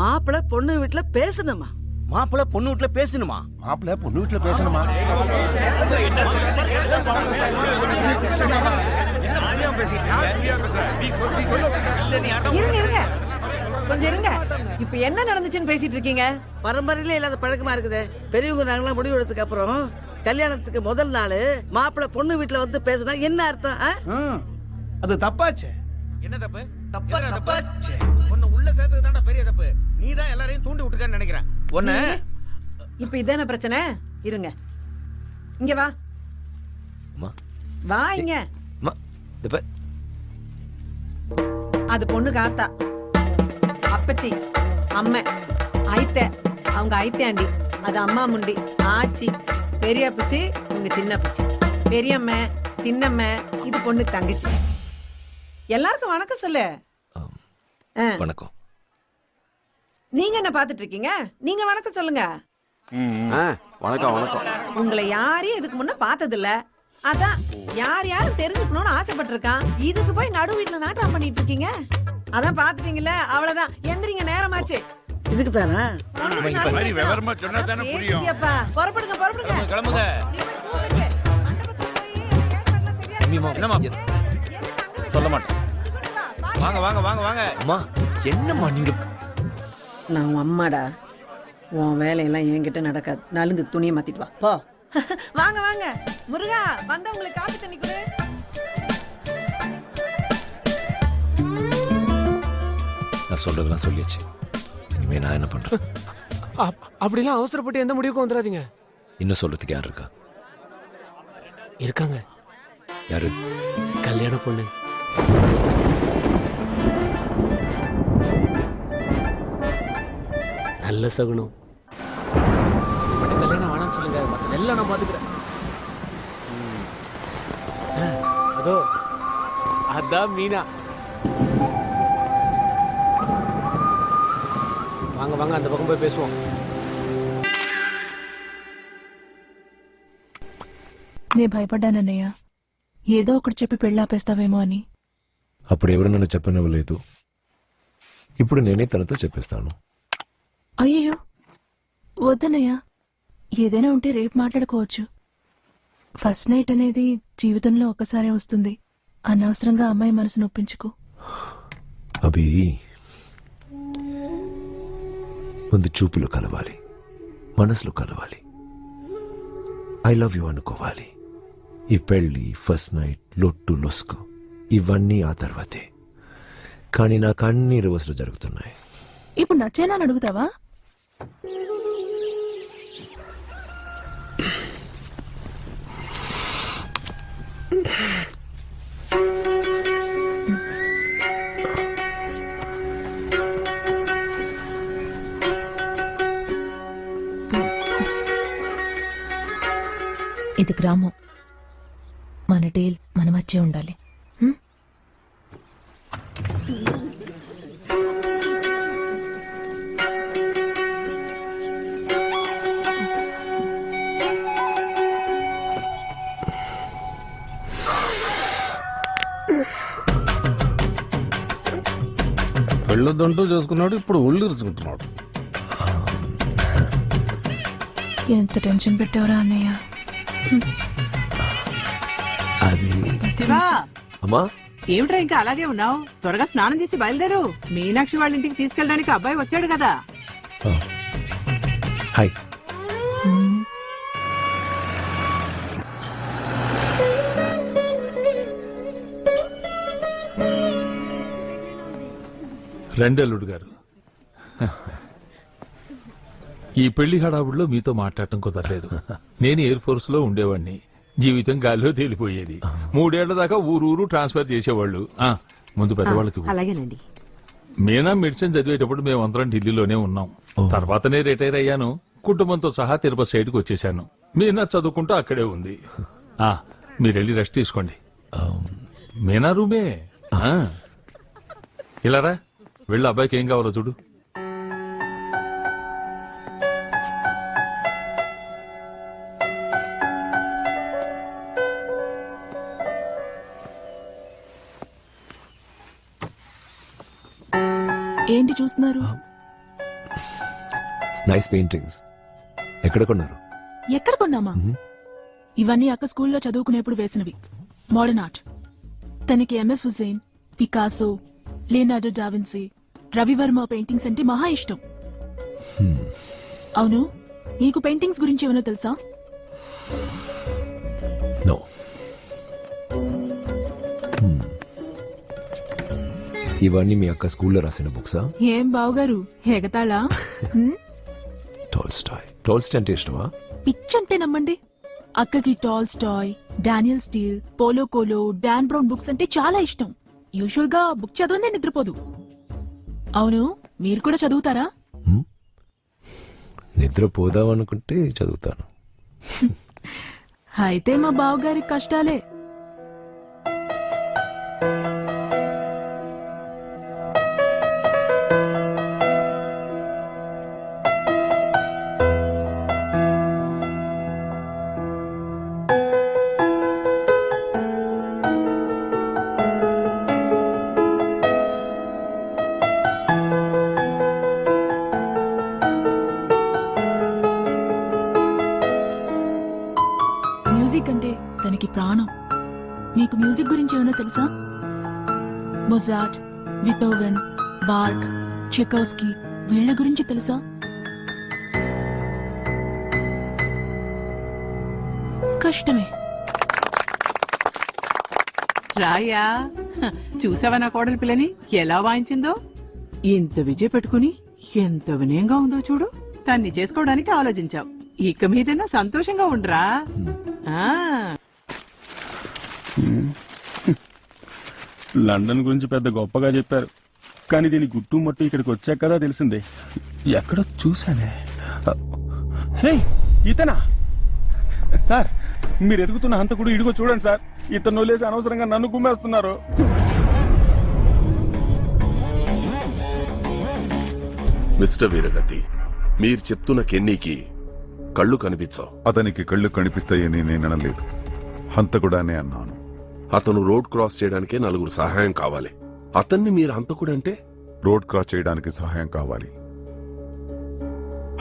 J: மாப்பிள்ள பொண்ணு வீட்டுல பேசணுமா?
N: மாப்பிள்ள பொண்ணு வீட்டுல பேசணுமா? மாப்பிள்ள பொண்ணு வீட்டுல பேசணுமா?
C: இருங்க இருங்க கொஞ்சம் இருங்க. இப்ப என்ன நடந்துச்சுன்னு பேசிட்டு இருக்கீங்க?
J: பரம்பரையில இல்லாத பழக்கமா இருக்குது. பெரியவங்க நாங்களாம் முடிவு எடுத்ததுக்கு அப்புறம் கல்யாணத்துக்கு முதல் நாள் மாப்பிள்ள பொண்ணு வீட்டுல வந்து பேசினா என்ன அர்த்தம்?
N: அது தப்பாச்சே. என்ன தப்பு? தப்பாச்சே. உன்னை உள்ள சேர்த்தது தான்டா பெரிய தப்பு. நீ தான் எல்லாரையும் தூண்டி விட்டுக்கன்னு நினைக்கிறேன். ஒண்ணு
J: இப்ப இதான பிரச்சனை? இருங்க, இங்க வா. வா இங்க. அது பொண்ணுக்கு ஆத்தா, அப்பச்சி, அம்மை, ஐத்த, அவங்க ஐத்தாண்டி, அது அம்மா முண்டி, ஆச்சி, பெரிய அப்பச்சி, உங்க சின்ன அப்பச்சி, பெரியம்மை, சின்னம்மை, இது பொண்ணுக்கு தங்கச்சி. எல்லாருக்கும் வணக்கம் சொல்லு.
O: வணக்கம்.
J: நீங்க என்ன பாத்துட்டு இருக்கீங்க? நீங்க வணக்கம் சொல்லுங்க.
F: வணக்கம் வணக்கம்.
J: உங்களை யாரையும் இதுக்கு முன்ன பார்த்தது இல்ல. அதான் யார் யாரும் தெரிஞ்சுக்கணும்னு ஆசைப்பட்டிருக்கான். இதுக்கு போய் நடு வீட்டுல நாட்டம் பண்ணிட்டு இருக்கீங்க. அதான் பாத்துட்டீங்கல்ல, அவ்வளவுதான். எந்திரிங்க, நேரமாச்சு. இதுக்கு தானா?
R: விவரமா சொன்னா தானே புரியும்.
J: புறப்படுங்க புறப்படுங்க,
N: கிளம்புங்க. என்னம்மா? சொல்ல மாட்டேன். வாங்க வாங்க வாங்க வாங்க.
O: அம்மா, என்னம்மா நீங்க?
J: நான் உன் அம்மாடா. உன் வேலையெல்லாம் என்கிட்ட நடக்காது. நலுங்கு துணியை மாத்திட்டு வா போ. வாங்க வாங்க. முருகா, வந்தவங்களுக்கு காப்பி தண்ணி கொடு.
O: நான் சொல்றதெல்லாம் சொல்லியாச்சு. இனிமே நான் என்ன பண்றேன்?
S: அப்படிலாம் அவசரப்பட்டு எந்த முடிவுக்கும் வந்துடாதீங்க.
O: இன்னும் சொல்றதுக்கு யார் இருக்கா?
S: இருக்காங்க.
O: யாரு?
S: கல்யாண பொண்ணு. நல்ல சகுனம். மட்டும் கல்யாணம் வேணாம்னு சொல்லுங்க, மற்றதெல்லாம் நான் பாத்துக்கிறேன். அதோ அதான் மீனா. வாங்க வாங்க, அந்த பக்கம் போய் பேசுவோம்.
L: నే భయపడ్డానన్నయ్య, ఏదో ఒకటి చెప్పి పెళ్ళాపేస్తావేమో అని.
O: అప్పుడు ఎవరు నన్ను చెప్పనివ్వలేదు. ఇప్పుడు నేనే తనతో చెప్పేస్తాను.
L: అయ్యో వద్దనయ్య, ఏదైనా ఉంటే రేపు మాట్లాడుకోవచ్చు. ఫస్ట్ నైట్ అనేది జీవితంలో ఒక్కసారే వస్తుంది. అనవసరంగా అమ్మాయి మనసు నొప్పించుకో.
O: అభి, ముందు చూపులు కలవాలి, మనసులు కలవాలి, ఐ లవ్ యూ అనుకోవాలి, ఈ పెళ్లి, ఫస్ట్ నైట్, లొట్టు లొస్కు ఇవన్నీ ఆ తర్వాతే. కానీ నాకు అన్ని రివర్స్లో జరుగుతున్నాయి.
L: ఇప్పుడు నచ్చేనా అని అడుగుతావా?
I: ఇది గ్రామం. మన డీల్ మన మధ్య ఉండాలి.
K: పెళ్ళొద్దంటూ చేసుకున్నాడు, ఇప్పుడు ఒళ్ళు ఇరుచుకుంటున్నాడు.
L: ఎంత టెన్షన్ పెట్టావురా అన్నయ్య.
O: అది
C: శివా,
O: అమ్మా
C: ఏమిట్రా ఇంకా అలాగే ఉన్నావు? త్వరగా స్నానం చేసి బయలుదేరు. మీనాక్షి వాళ్ళ ఇంటికి తీసుకెళ్ళడానికి అబ్బాయి వచ్చాడు కదా.
O: హాయ్.
M: రెండల్లుడు గారు, ఈ పెళ్లి హడావుడిలో మీతో మాట్లాడటం కుదరలేదు. నేను ఎయిర్ ఫోర్స్ లో ఉండేవాడిని. జీవితం గాల్లో తేలిపోయేది. 3 ఏళ్ల దాకా ఊరు ట్రాన్స్ఫర్ చేసేవాళ్ళు. ముందు పెద్దవాళ్ళకి.
J: అలాగేనండి.
M: మీనా మెడిసిన్ చదివేటప్పుడు మేమందరం ఢిల్లీలోనే ఉన్నాం. తర్వాతనే రిటైర్ అయ్యాను. కుటుంబంతో సహా తిరుపతి సైడ్కి వచ్చేసాను. మీనా చదువుకుంటూ అక్కడే ఉంది. మీరు వెళ్ళి రెస్ట్ తీసుకోండి. మీనా రూమే. ఇలారా, వెళ్ళి అబ్బాయికి ఏం కావాలో చూడు.
L: ఏంటి చూస్తున్నారు?
O: Nice paintings. ఎక్కడ కొన్నారు?
L: ఎక్కడ కొన్నామా? ఇవన్నీ అక్క స్కూల్లో చదువుకునేప్పుడు వేసినవి. Modern art. తనకి M F Hussain, Picasso, Leonardo da Vinci, Ravi Varma paintings అంటే మహా ఇష్టం. అవును, నీకు పెయింటింగ్స్ గురించి ఏమైనా తెలుసా?
O: నో. ఇవన్నీ మీ అక్క స్కూల్లో రాసిన బుక్సా?
L: ఏం బావగారు ఎగతాళా?
O: టాల్స్టాయ్. టాల్స్టాయ్ అంటే ఇష్టమా?
L: పిచ్చంటే నమ్మండి. అక్కకి Tolstoy, Danielle Steel, Paulo Coelho, Dan Brown books అంటే చాలా ఇష్టం. యూజువల్ గా బుక్ చదవనే నిద్రపోదు. అవును, మీరు కూడా చదువుతారా?
O: నిద్రపోదామనుకుంటే చదువుతాను.
L: అయితే మా బావగారి కష్టాలే. మ్యూజిక్ అంటే తనకి ప్రాణం. మీకు మ్యూజిక్ గురించి ఏమైనా తెలుసా? మొజార్ట్, బీథోవెన్, బార్క్, చెకోవ్స్కీ వీళ్ళ గురించి తెలుసా? కష్టమే.
C: రాయా, చూసావా నా కోడలి పిల్లని ఎలా వాయించిందో? ఇంత విజయ పెట్టుకుని ఎంత వినయంగా ఉందో చూడు. తన్ని చేసుకోవడానికి ఆలోచించావు. ఇక మీదైనా సంతోషంగా ఉండరా.
B: లండన్ గురించి పెద్ద గొప్పగా చెప్పారు, కానీ దీని గుట్టు మట్టు ఇక్కడికి వచ్చాక కదా తెలిసిందే. ఎక్కడో చూసానే. ఇతనా సార్? మీరు ఎదుగుతున్న హంతకుడు ఇడిగో చూడండి సార్. ఇతను వదిలేసి అనవసరంగా నన్ను గుమ్మేస్తున్నారు.
F: మిస్టర్ వీరగతి, మీరు చెప్తున్న కెన్నీకి కళ్ళు కనిపించవు.
D: అతనికి కళ్ళు కనిపిస్తాయని నేను అనలేదు, హంతకుడానే అన్నాను.
F: అతను రోడ్ క్రాస్ చేయడానికే 4 సహాయం కావాలి. అతన్ని మీరు హంతకుడంటే?
D: రోడ్ క్రాస్ చేయడానికి సహాయం కావాలి,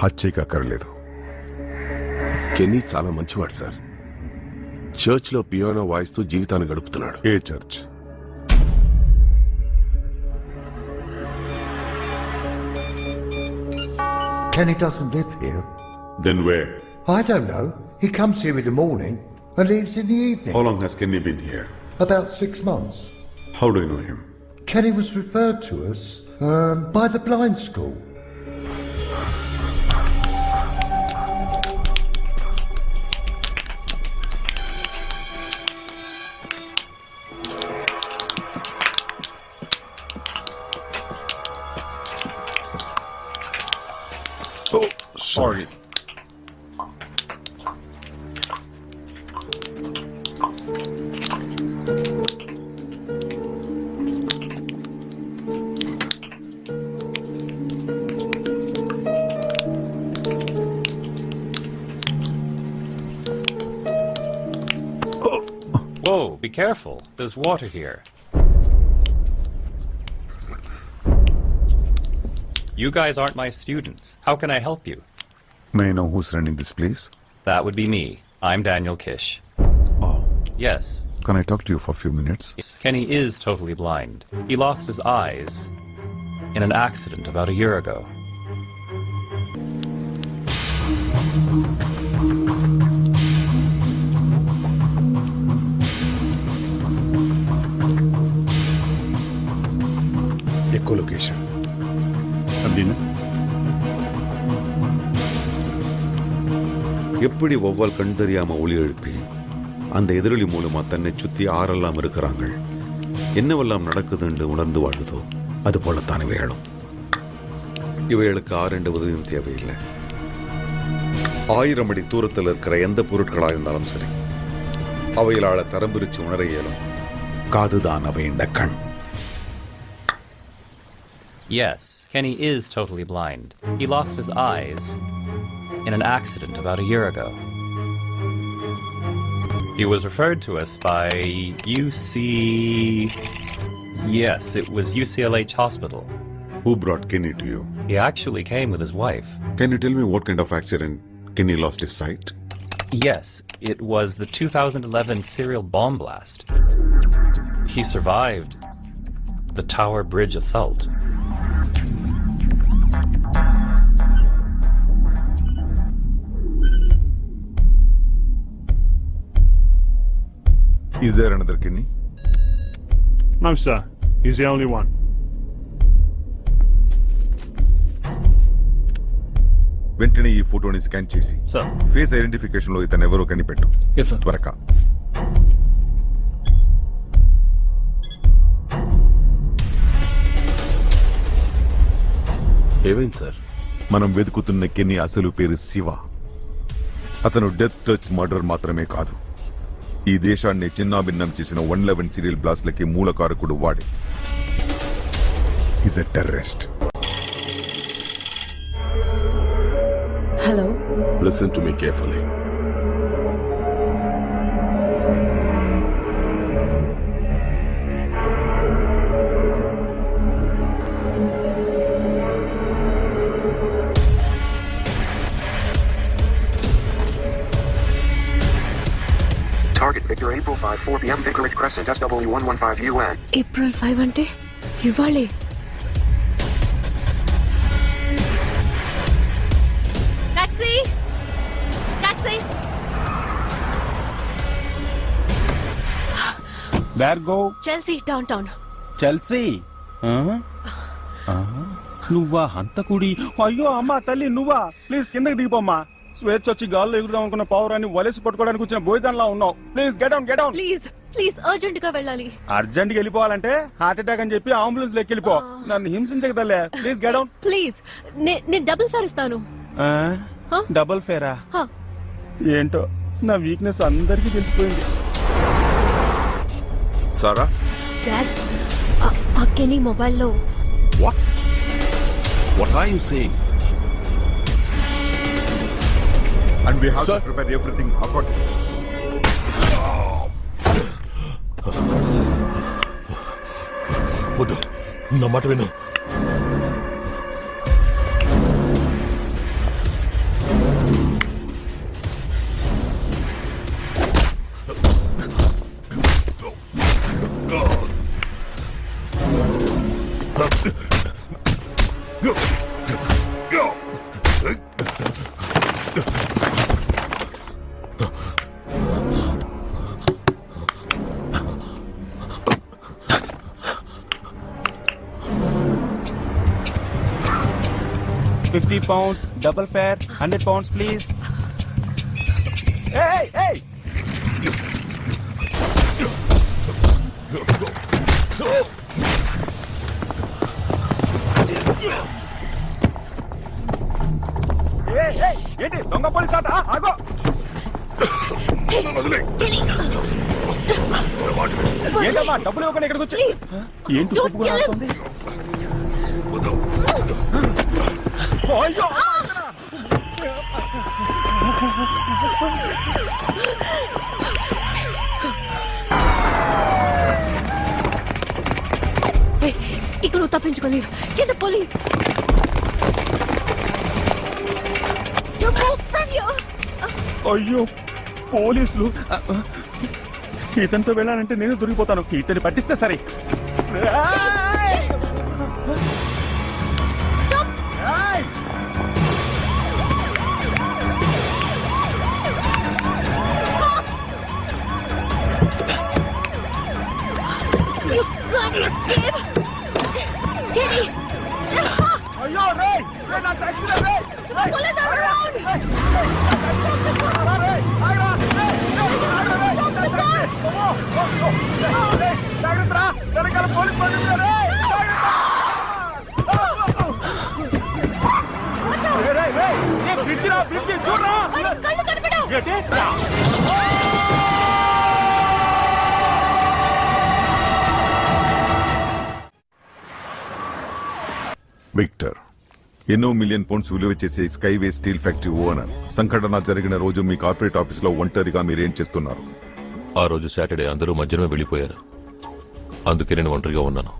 D: హత్యకి అక్కర్లేదు.
F: కెన్నీ చాలా మంచివాడు సార్. చర్చ్ లో పియానో వాయిస్తూ జీవితాన్ని గడుపుతున్నాడు.
D: ఏ church?
E: Kenny doesn't live here.
D: Then where?
E: I don't know. He comes here in the morning, and leaves in the evening.
D: How long has Kenny been here?
E: About 6 months.
D: How do you know him?
E: Kenny was referred to us by the blind school.
D: Oh, sorry.
G: Whoa, be careful. There's water here. You guys aren't my students. How can I help you?
D: May I know who's running this place?
G: That would be me. I'm Daniel Kish.
D: Oh.
G: Yes.
D: Can I talk to you for a few minutes?
G: Kenny is totally blind. He lost his eyes in an accident about a year ago.
V: Echolocation.
B: அப்படின்னா
H: எப்படி ஒவ்வால் கண் தெரியாம ஒளி எழுப்பி அந்த எதிரொலி மூலமா தன்னை சுத்தி ஆரெல்லாம் இருக்கிறாங்க, என்னவெல்லாம் நடக்குதுன்னு உணர்ந்து வாழுதோ அது போலத்தான் இவைகளும். இவைகளுக்கு ஆரெண்டு உதவியும் தேவையில்லை. 1000 அடி தூரத்தில் இருக்கிற எந்த பொருட்களாக இருந்தாலும் சரி, அவைகளால தரம் பிரிச்சு உணர இயலும். காதுதான் அவைண்ட கண்.
G: Yes, Kenny is totally blind. He lost his eyes in an accident about a year ago. He was referred to us by Yes, it was UCLH Hospital.
D: Who brought Kenny to you?
G: He actually came with his wife.
D: Can you tell me what kind of accident Kenny lost his sight?
G: Yes, it was the 2011 serial bomb blast. He survived the Tower Bridge assault.
D: Is there another Kenny?
T: No, sir. He's the only one.
D: వెంటనే ఈ ఫోటోని scan చేసి face identification లో ఇతను ఎవరో కనిపెట్టు. త్వరగా.
F: ఏమైంది sir?
D: మనం వెతుకుతున్న కెన్నీ అసలు పేరు శివ. అతను డెత్ టచ్ మర్డర్ మాత్రమే కాదు, ఈ దేశాన్ని చిన్నాభిన్నం చేసిన 111 సీరియల్ బ్లాస్ట్లకి మూలకారకుడు వాడే. Is a terrorist.
I: Hello.
F: Listen to me carefully.
U: Target Victor, April 5, 4 p.m. Vicarage Crescent, SW115 UN.
I: April 5 అంటే ఇవాళే.
P: Taxi! Taxi!
B: Where go?
P: Chelsea, downtown.
B: Chelsea. నువ్వా హంతకుడి? అయ్యో అమ్మా తల్లి నువ్వా? ప్లీజ్ కిందకి దిగిపోమ్మా. స్వేచ్ఛ వచ్చి గాల్లో ఎగురుదాం అనుకున్న పావురాన్ని వలేసి పట్టుకోవడానికి వచ్చిన బోయిదాన్లా ఉన్నావు. Please get down, get down.
P: Please urgent గా వెళ్ళాలి.
B: అర్జెంట్ గా వెళ్ళిపోవాలంటే హార్ట్ అటాక్ అని చెప్పి అంబులెన్స్ లెక్కి వెళ్ళిపో. నన్ను హింసించగదలే. Please get down.
P: ప్లీజ్ నేను డబుల్ ఫేర్ ఇస్తాను.
B: డబుల్ ఫేరా? ఏంటో నా వీక్నెస్ అందరికీ తెలిసిపోయింది.
F: సారా?
P: డాడ్, ఆ కెనీ మొబైల్లో.
F: What are you saying?
D: And we have to prepare everything accordingly.
F: వద్దు, నా మాట విను.
B: 50 pounds, double fare, 100 pounds, please. Hey, hey! ఏంటి దొంగ పోలీస్ ఆట ఆగో ఏంటమ్మా డబ్బులు ఇవ్వకుండా ఇక్కడికి వచ్చి ఏంటి అయ్యో
A: ఇక్కడ నువ్వు తప్పించుకోలేవు కింద పోలీస్
B: అయ్యో పోలీసులు ఇతనితో వెళ్ళాలంటే నేను దొరికిపోతాను ఇతన్ని పట్టిస్తే సరే అయ్యో రే నా టాక్సీ రే
D: విక్టర్ ఎన్నో మిలియన్ పౌండ్స్ విలువ చేసే స్కైవే స్టీల్ ఫ్యాక్టరీ ఓనర్ సంఘటన జరిగిన రోజు మీ కార్పొరేట్ ఆఫీస్ లో ఒంటరిగా మీరేం చేస్తున్నారు?
F: ఆ రోజు సాటర్డే అందరూ మధ్యాహ్నం వెళ్ళిపోయారు, అందుకే నేను ఒంటరిగా ఉన్నాను.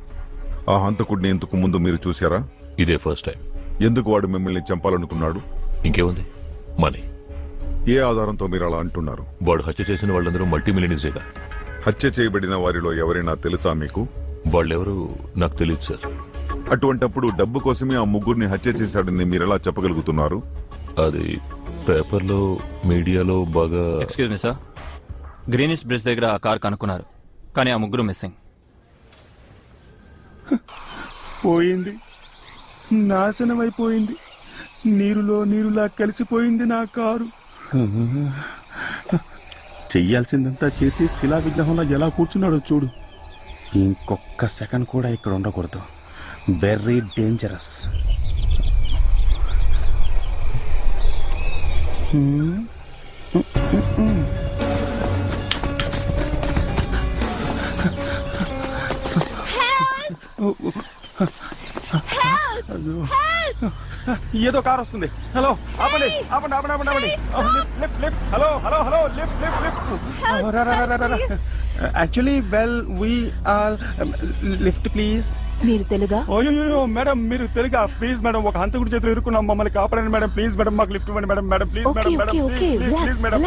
D: ఆ హంతకుడిని ఇంతకు ముందు మీరు చూశారా?
F: ఇదే ఫస్ట్ టైం.
D: ఎందుకు వాడు మిమ్మల్ని చంపాలనుకున్నాడు?
F: ఇంకేముంది, మనీ.
D: ఏ ఆధారంతో మీరు అలా అంటున్నారు?
F: వాడు హత్య చేసిన వాళ్ళందరూ మల్టీ మిలియనీర్సేగా.
D: హత్య చేయబడిన వారిలో ఎవరైనా తెలుసా మీకు?
F: వాళ్ళెవరూ నాకు తెలియదు సార్.
D: అటువంటప్పుడు డబ్బు కోసమే ఆ ముగ్గురిని హత్య చేశాడని మీరెలా చెప్పగలుగుతున్నారు?
F: అది పేపర్లో మీడియాలో బాగా.
Q: Excuse me sir, greenish bridge దగ్గర ఆ కార్ కనుక్కున్నారు, కానీ ఆ ముగ్గురు మిస్సింగ్.
B: పోయింది, నాశనం అయిపోయింది, నీరులో నీరులా కలిసిపోయింది నా కారు. చెయ్యాల్సిందంతా చేసి శిలా విగ్రహంలో ఎలా కూర్చున్నాడో చూడు. ఇంకొక్క సెకండ్ కూడా ఇక్కడ ఉండకూడదు. Very dangerous. ఏదో కార్ వస్తుంది. హలో ఆపండి ఆపండి ఆపండి ఆపండి ఆపండి. Lift lift. Hello hello hello lift lift lift. Actually well we are lift please.
L: మీరు తెలుగా?
B: అయ్యో మేడం మీరు తెలుగా? ప్లీజ్ మేడం, ఒక హంతకుడి చేతులు ఇరుక్కున్నాం, మమ్మల్ని కాపాడండి మేడం. ప్లీజ్ మేడం మాకు లిఫ్ట్ ఇవ్వండి madam. Madam please madam. Madam please madam.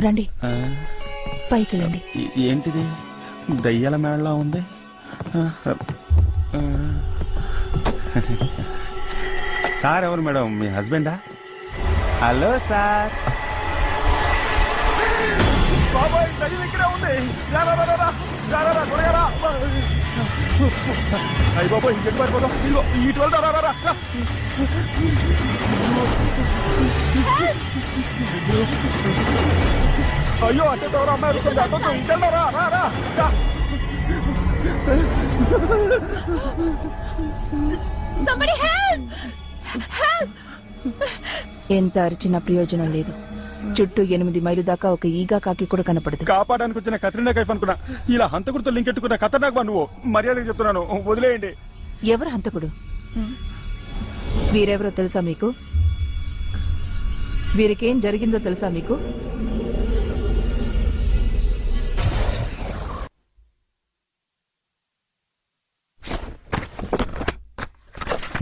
L: రండి పైకి వెళ్ళండి.
B: ఏంటిది దయ్యాల మేళలా ఉంది? సార్ ఎవరు మేడం? మీ హస్బెండా? Hello sir. బాబాయ్ దయ్యం ఇక్కడే ఉంది. అయ్యి బాబాయ్ ఎటు పడిపోదాం? ఇదిగో ఇటు వెళ్తారా? అయ్యో అంటే ఎవరు అమ్మాయి వస్తుంది, అర్థం ఇంకెళ్ళారా? రా.
A: Somebody help! Help!
L: ఎంత అరిచినా ప్రయోజనం లేదు. చుట్టూ 8 మైలు దాకా ఒక ఈగా కాకి కూడా కనపడదు.
B: కాపాడానికి వచ్చిన కత్రినా కైఫ్ అనుకున్నా. ఇలా హంతకుడితో లింక్ ఎట్టుకున్న ఖతర్నాక్ బా నువ్వు. మర్యాదగా చెప్తున్నాను, వదిలేయండి.
L: ఎవరు హంతకుడు? వీరెవరో తెలుసా మీకు? వీరికేం జరిగిందో తెలుసా మీకు?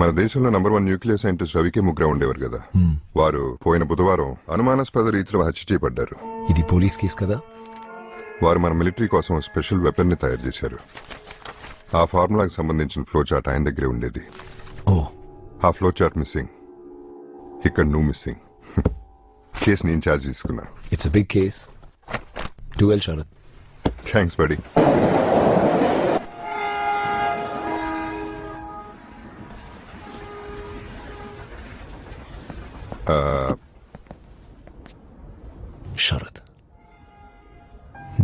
E: మన దేశంలో నంబర్ 1 న్యూక్లియర్ సైంటిస్ట్ రవికే ముగ్గురే ఉండేవారు కదా. వారు పోయిన బుధవారం అనుమానాస్పద రీతిలో హత్య చేయబడ్డారు.
O: ఇది పోలీస్ కేసు కదా?
E: వారు మన మిలిటరీ కోసం స్పెషల్ వెపన్ ని తయారు చేశారు. ఆ ఫార్ములాకి సంబంధించిన ఫ్లో చార్ట్ ఆయన దగ్గరే ఉండేది. ఆ ఫ్లో చార్ట్ మిస్సింగ్. ఇక్కడ నువ్వు మిస్సింగ్. కేసు నేను ఛార్జ్ తీసుకున్నా.
O: It's big case. Do well Sharath.
E: Thanks buddy.
N: Sharath,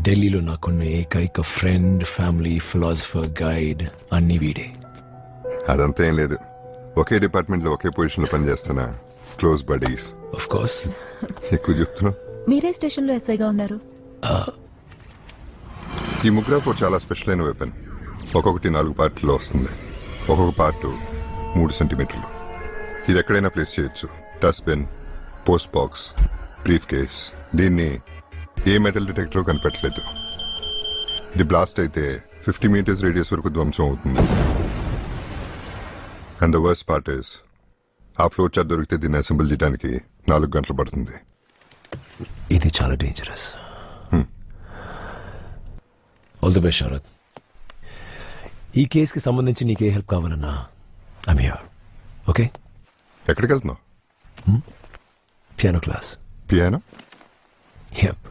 N: ఢిల్లీలో నాకున్న ఏకైక ఫ్రెండ్, ఫ్యామిలీ, ఫిలాసఫర్, గైడ్ అన్ని వీడే.
E: అదంతా ఏం లేదు, ఒకే డిపార్ట్మెంట్ లో ఒకే పొజిషన్ లో పనిచేస్తున్నా క్లోజ్ బడీస్.
N: Of course.
E: ఎక్కువ చెప్తున్నా.
A: మీరే స్టేషన్ లో ఎస్ఐగా ఉన్నారు.
E: ఈ ముగ్రాఫోర్ చాలా స్పెషల్ అయిన వెపన్. ఒక్కొక్కటి 4 పార్ట్లో వస్తుంది. ఒక్కొక్క పార్ట్ 3 సెంటీమీటర్లు. ఇది ఎక్కడైనా ప్లేస్ చేయొచ్చు. Dustbin, post box, brief case. దీన్ని ఏ మెటల్ డిటెక్టర్ కనిపెట్టలేదు. ఇది బ్లాస్ట్ అయితే 50 మీటర్స్ రేడియస్ వరకు ధ్వంసం అవుతుంది. And the worst part is ఆ ఫ్లో చార్ట్ దొరికితే దీన్ని అసెంబుల్ చేయడానికి 4 గంటలు పడుతుంది.
N: ఇది చాలా dangerous. All the best Sharath. ఈ కేసుకి సంబంధించి నీకే హెల్ప్ కావాలన్నా ఐమ్ హియర్. ఓకే?
E: ఎక్కడికి వెళ్తున్నావు?
N: Piano class.
E: పియానో?
N: యప్.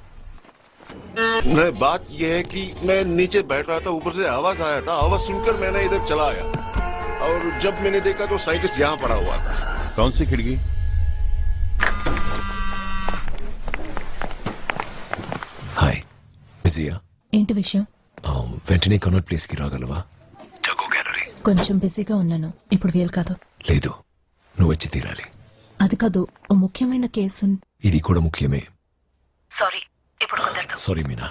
R: नहीं, बात यह है कि मैं नीचे बैठ रहा था, ऊपर से आवाज आया था. आवाज सुनकर मैंने इधर चला आया और जब मैंने देखा तो साइंटिस्ट यहाँ पड़ा हुआ था.
B: कौन सी खिड़की?
N: హాయ్, బిజీయా?
I: ఏంటి విషయం?
N: వెంటనే కనౌట్ ప్లేస్ కి రాగలవా?
I: కొంచెం బిజీగా ఉన్నాను, ఇప్పుడు వీలు కాదు.
N: లేదు, నువ్వు వచ్చి తీరాలి.
I: అది కాదు, ఓ ముఖ్యమైన కేసు.
N: ఇది కూడా ముఖ్యమే.
I: సారీ, ఇప్పుడు కుదరదు.
N: సారీ మీనా,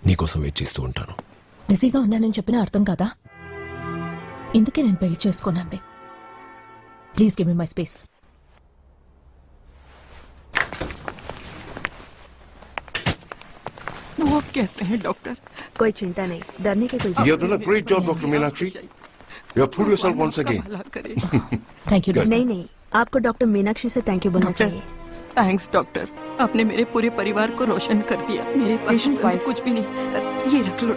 N: నీకోసం వెయిట్ చేస్తూ ఉంటాను.
I: బిజీగా ఉన్నానని చెప్పినా అర్థం కాదా? ఇందుకే నేను పెళ్లి చేసుకోనంది. Please give me my space.
C: वो कैसे हैं डॉक्टर?
W: कोई चिंता नहीं, डरने की कोई
R: You have done a great job, Dr. Meenakshi. You have proved yourself once again.
I: Thank you.
W: नहीं नहीं, आपको डॉक्टर मीनाक्षी से थैंक यू बोलना चाहिए.
C: थैंक्स डॉक्टर, आपने मेरे पूरे परिवार को रोशन कर दिया. मेरे पास इस समय कुछ भी नहीं. ये रख लो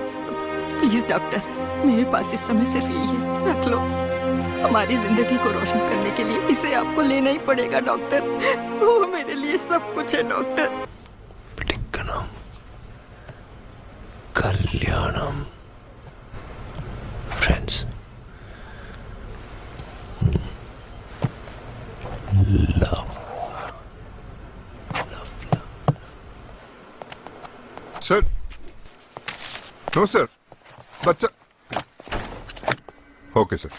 C: प्लीज डॉक्टर, मेरे पास इस समय सिर्फ यही है, रख लो. हमारी जिंदगी को रोशन करने के लिए इसे आपको लेना ही पड़ेगा डॉक्टर. वो मेरे लिए सब कुछ है डॉक्टर.
N: కళ్యాణం. Friends, love.
E: Sir, no sir, బచ్చా. Okay sir.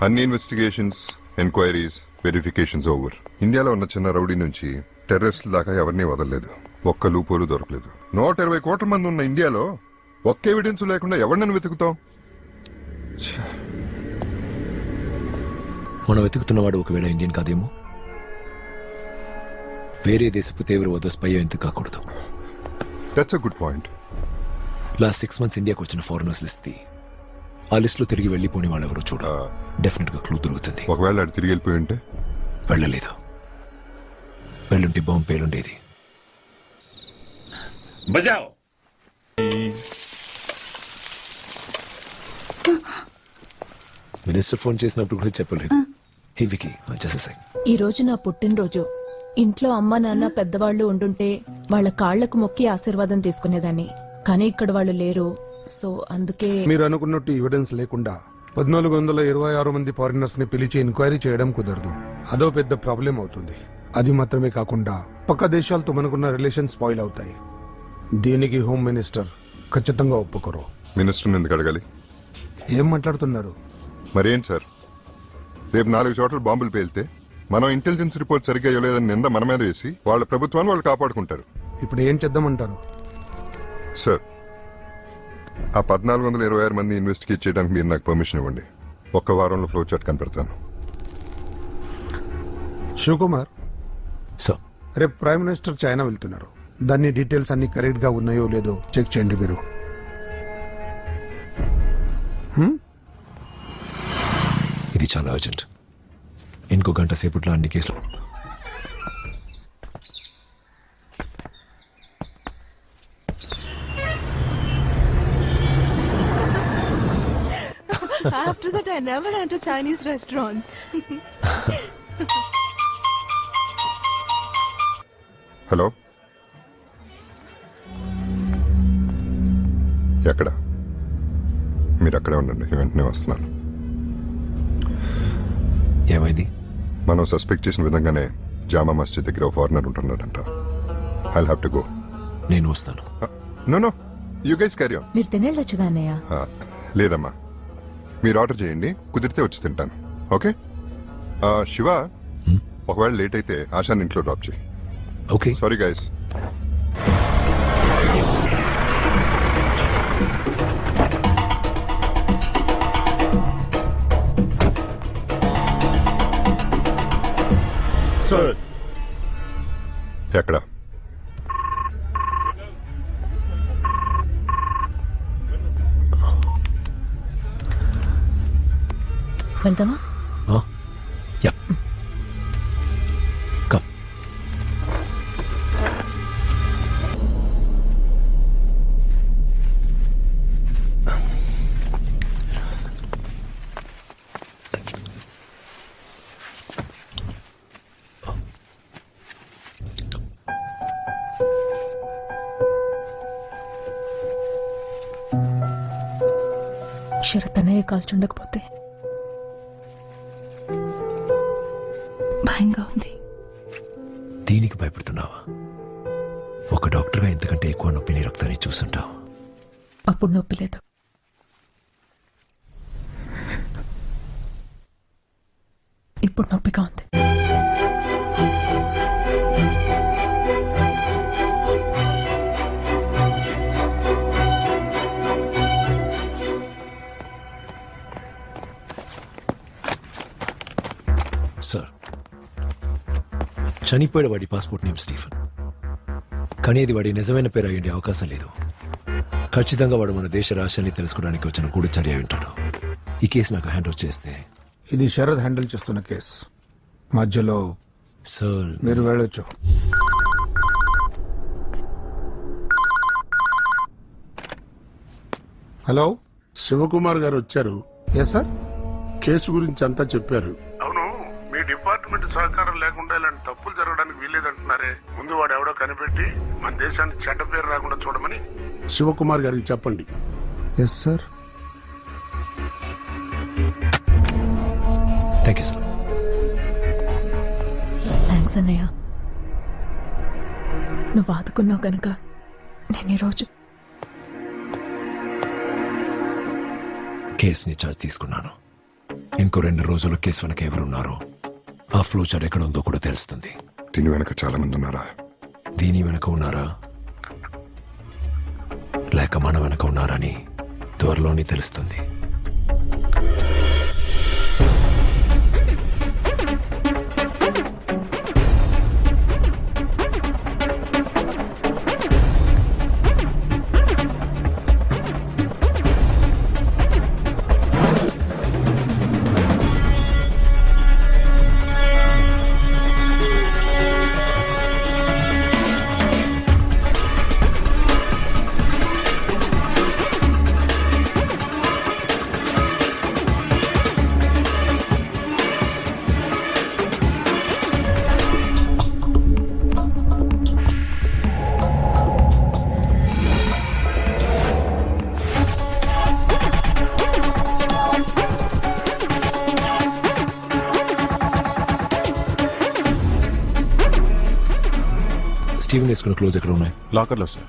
E: అన్ని ఇన్వెస్టిగేషన్స్, ఎంక్వైరీస్, వెరిఫికేషన్స్ ఓవర్. ఇండియాలో ఉన్న చిన్న రౌడీ నుంచి టెర్రరిస్టుల దాకా ఎవరిని వదలలేదు. ఒక్క లూపోలు దొరకలేదు. 120 కోట్ల మంది ఉన్న ఇండియాలో ఒక్క ఎవిడెన్స్ లేకుండా ఎవరినైనా వెతుకుతాం?
N: మనం వెతుకుతున్నవాడు ఒకవేళ ఇండియన్ కాదేమో. వేరే దేశపు తీవ్రవాద స్పై ఎందుకు కాకూడదు?
E: That's a good point.
N: Last 6 months ఇండియాకు వచ్చిన ఫారినర్స్ లిస్ట్, ఆ లిస్ట్ లో తిరిగి వెళ్లిపోని వాళ్ళెవరో చూడ. డెఫినెట్ గా క్లూ దొరుకుతుంది.
E: ఒకవేళ అది తిరిగి వెళ్ళిపోయి ఉంటే?
N: వెళ్ళలేదు. వెళ్ళుంటే బాంబు పేలుండేది.
X: బజావ్.
N: మినిస్టర్ ఫోన్ చేసినప్పుడు కూడా చెప్పలేదు. హే వికీ, జస్ట్ సెక్.
I: ఈ రోజు నా పుట్టినరోజు. ఇంట్లో అమ్మ నాన్న పెద్దవాళ్లు ఉండుంటే వాళ్ళ కాళ్లకు మొక్కి ఆశీర్వాదం తీసుకునేదాన్ని. కానీ ఇక్కడ వాళ్ళు లేరు, సో అందుకే.
V: మీరు అనుకున్నట్టు ఎవిడెన్స్ లేకుండా 1426 మంది ఫారినర్స్ ని పిలిచి ఎంక్వైరీ చేయడం కుదరదు. అదో పెద్ద ప్రాబ్లం అవుతుంది. అది మాత్రమే కాకుండా పక్క దేశాలతో మనకున్న రిలేషన్ స్పాయిల్ అవుతాయి. దీనికి హోమ్ మినిస్టర్ ఖచ్చితంగా ఒప్పుకోరు.
E: మినిస్టర్ ఎందుకు అడగాలి?
V: ఏం మాట్లాడుతున్నారు?
E: మరేంటి సార్, రేపు 4 చోట్ల బాంబులు పేలితే మనం ఇంటెలిజెన్స్ రిపోర్ట్ సరిగ్గా ఇవ్వలేదని నింద మన మీద వేసి వాళ్ళ ప్రభుత్వాన్ని వాళ్ళు కాపాడుకుంటారు.
V: ఇప్పుడు ఏం చేద్దామంటారు?
E: సార్, ఆ 1426 మంది ఇన్వెస్టిగేట్ చేయడానికి మీరు నాకు పర్మిషన్ ఇవ్వండి. ఒక్క వారంలో ఫ్లో చార్ట్ కనిపెడతాను.
V: శివకుమార్
N: సార్,
V: రేపు ప్రైమ్ మినిస్టర్ చైనా వెళ్తున్నారు. దాని డీటెయిల్స్ అన్ని కరెక్ట్ గా ఉన్నాయో లేదో చెక్ చేయండి మీరు.
N: ఇది చాలా అర్జెంట్. ఇంకో గంట సేపట్లో అన్ని కేసులు.
L: After that, I never enter Chinese restaurants.
E: Hello, ఎక్కడ? మీరు అక్కడే ఉండండి, వెంటనే వస్తున్నాను.
N: ఏమైంది?
E: మనం సస్పెక్ట్ చేసిన విధంగానే జామా మస్జిద్ దగ్గర ఫారినర్ ఉంటున్నాడంట. I'll have to go.
N: నేను వస్తాను.
E: No you guys carry on.
I: మీరు తినేళ్ళొచ్చుగా అన్నయ్య.
E: లేదమ్మా, మీరు ఆర్డర్ చేయండి, కుదిరితే వచ్చి తింటాను. ఓకే శివ, ఒకవేళ లేట్ అయితే ఆశాన్ ఇంట్లో డ్రాప్ చేయి.
N: ఓకే.
E: Sorry guys.
B: సార్
E: ఎక్కడ?
I: వెళ్దామా?
N: Yeah come.
I: శరత్ అన్నయ్య కాల్చుండకపోతే భయంగా ఉంది.
N: దీనికి భయపడుతున్నావా? ఒక డాక్టర్గా ఇంతకంటే ఎక్కువ నొప్పిని రక్తాన్ని చూస్తుంటావు.
I: అప్పుడు నొప్పి లేదు. ఇప్పుడు నొప్పిగా ఉంది.
N: సార్, చనిపోయాడు వాడి పాస్పోర్ట్ నేమ్ స్టీఫెన్. కానీ అది వాడి నిజమైన పేరు అయ్యే అవకాశం లేదు. ఖచ్చితంగా వాడు మన దేశ రాష్ట్రాన్ని తెలుసుకోవడానికి వచ్చిన గూఢచర్య అయి ఉంటాడు. ఈ కేసు నాకు హ్యాండ్ ఓవర్ చేస్తే.
V: ఇది శరత్ హ్యాండిల్ చేస్తున్న కేసు. మధ్యలో
N: సార్
V: మీరు వెళ్ళొచ్చు. హలో,
J: శివకుమార్ గారు వచ్చారు.
V: Yes sir.
J: కేసు గురించి అంతా చెప్పారు. అవును, మీ డిపార్ట్మెంట్ సహకారం లేకుండా ఇలాంటి తప్పులు జరగడానికి వీల్లేదంటున్నారే. ముందు వాడు ఎవడో కనిపెట్టి మన దేశానికి చెడ్డ పేరు రాకుండా చూడమని శివకుమార్ గారికి చెప్పండి.
V: Yes sir.
N: Thank you sir.
I: Thanks అన్నయ్య. నువ్వు ఆదుకున్నావు కనుక నేను ఈరోజు
N: కేసుని చార్జ్ తీసుకున్నాను. ఇంకో 2 రోజుల్లో కేసు వెనక ఎవరున్నారో, ఆ ఫ్లో చార్ట్ ఎక్కడ ఉందో కూడా తెలుస్తుంది.
E: దీని వెనక చాలా మంది ఉన్నారా?
N: దీని వెనక ఉన్నారా లేక మన వెనక ఉన్నారని త్వరలోనే తెలుస్తుంది. స్టీవెన్ వేసుకున్న క్లోజ్ ఎక్కడ ఉన్నాయి?
B: లాకర్లో సార్.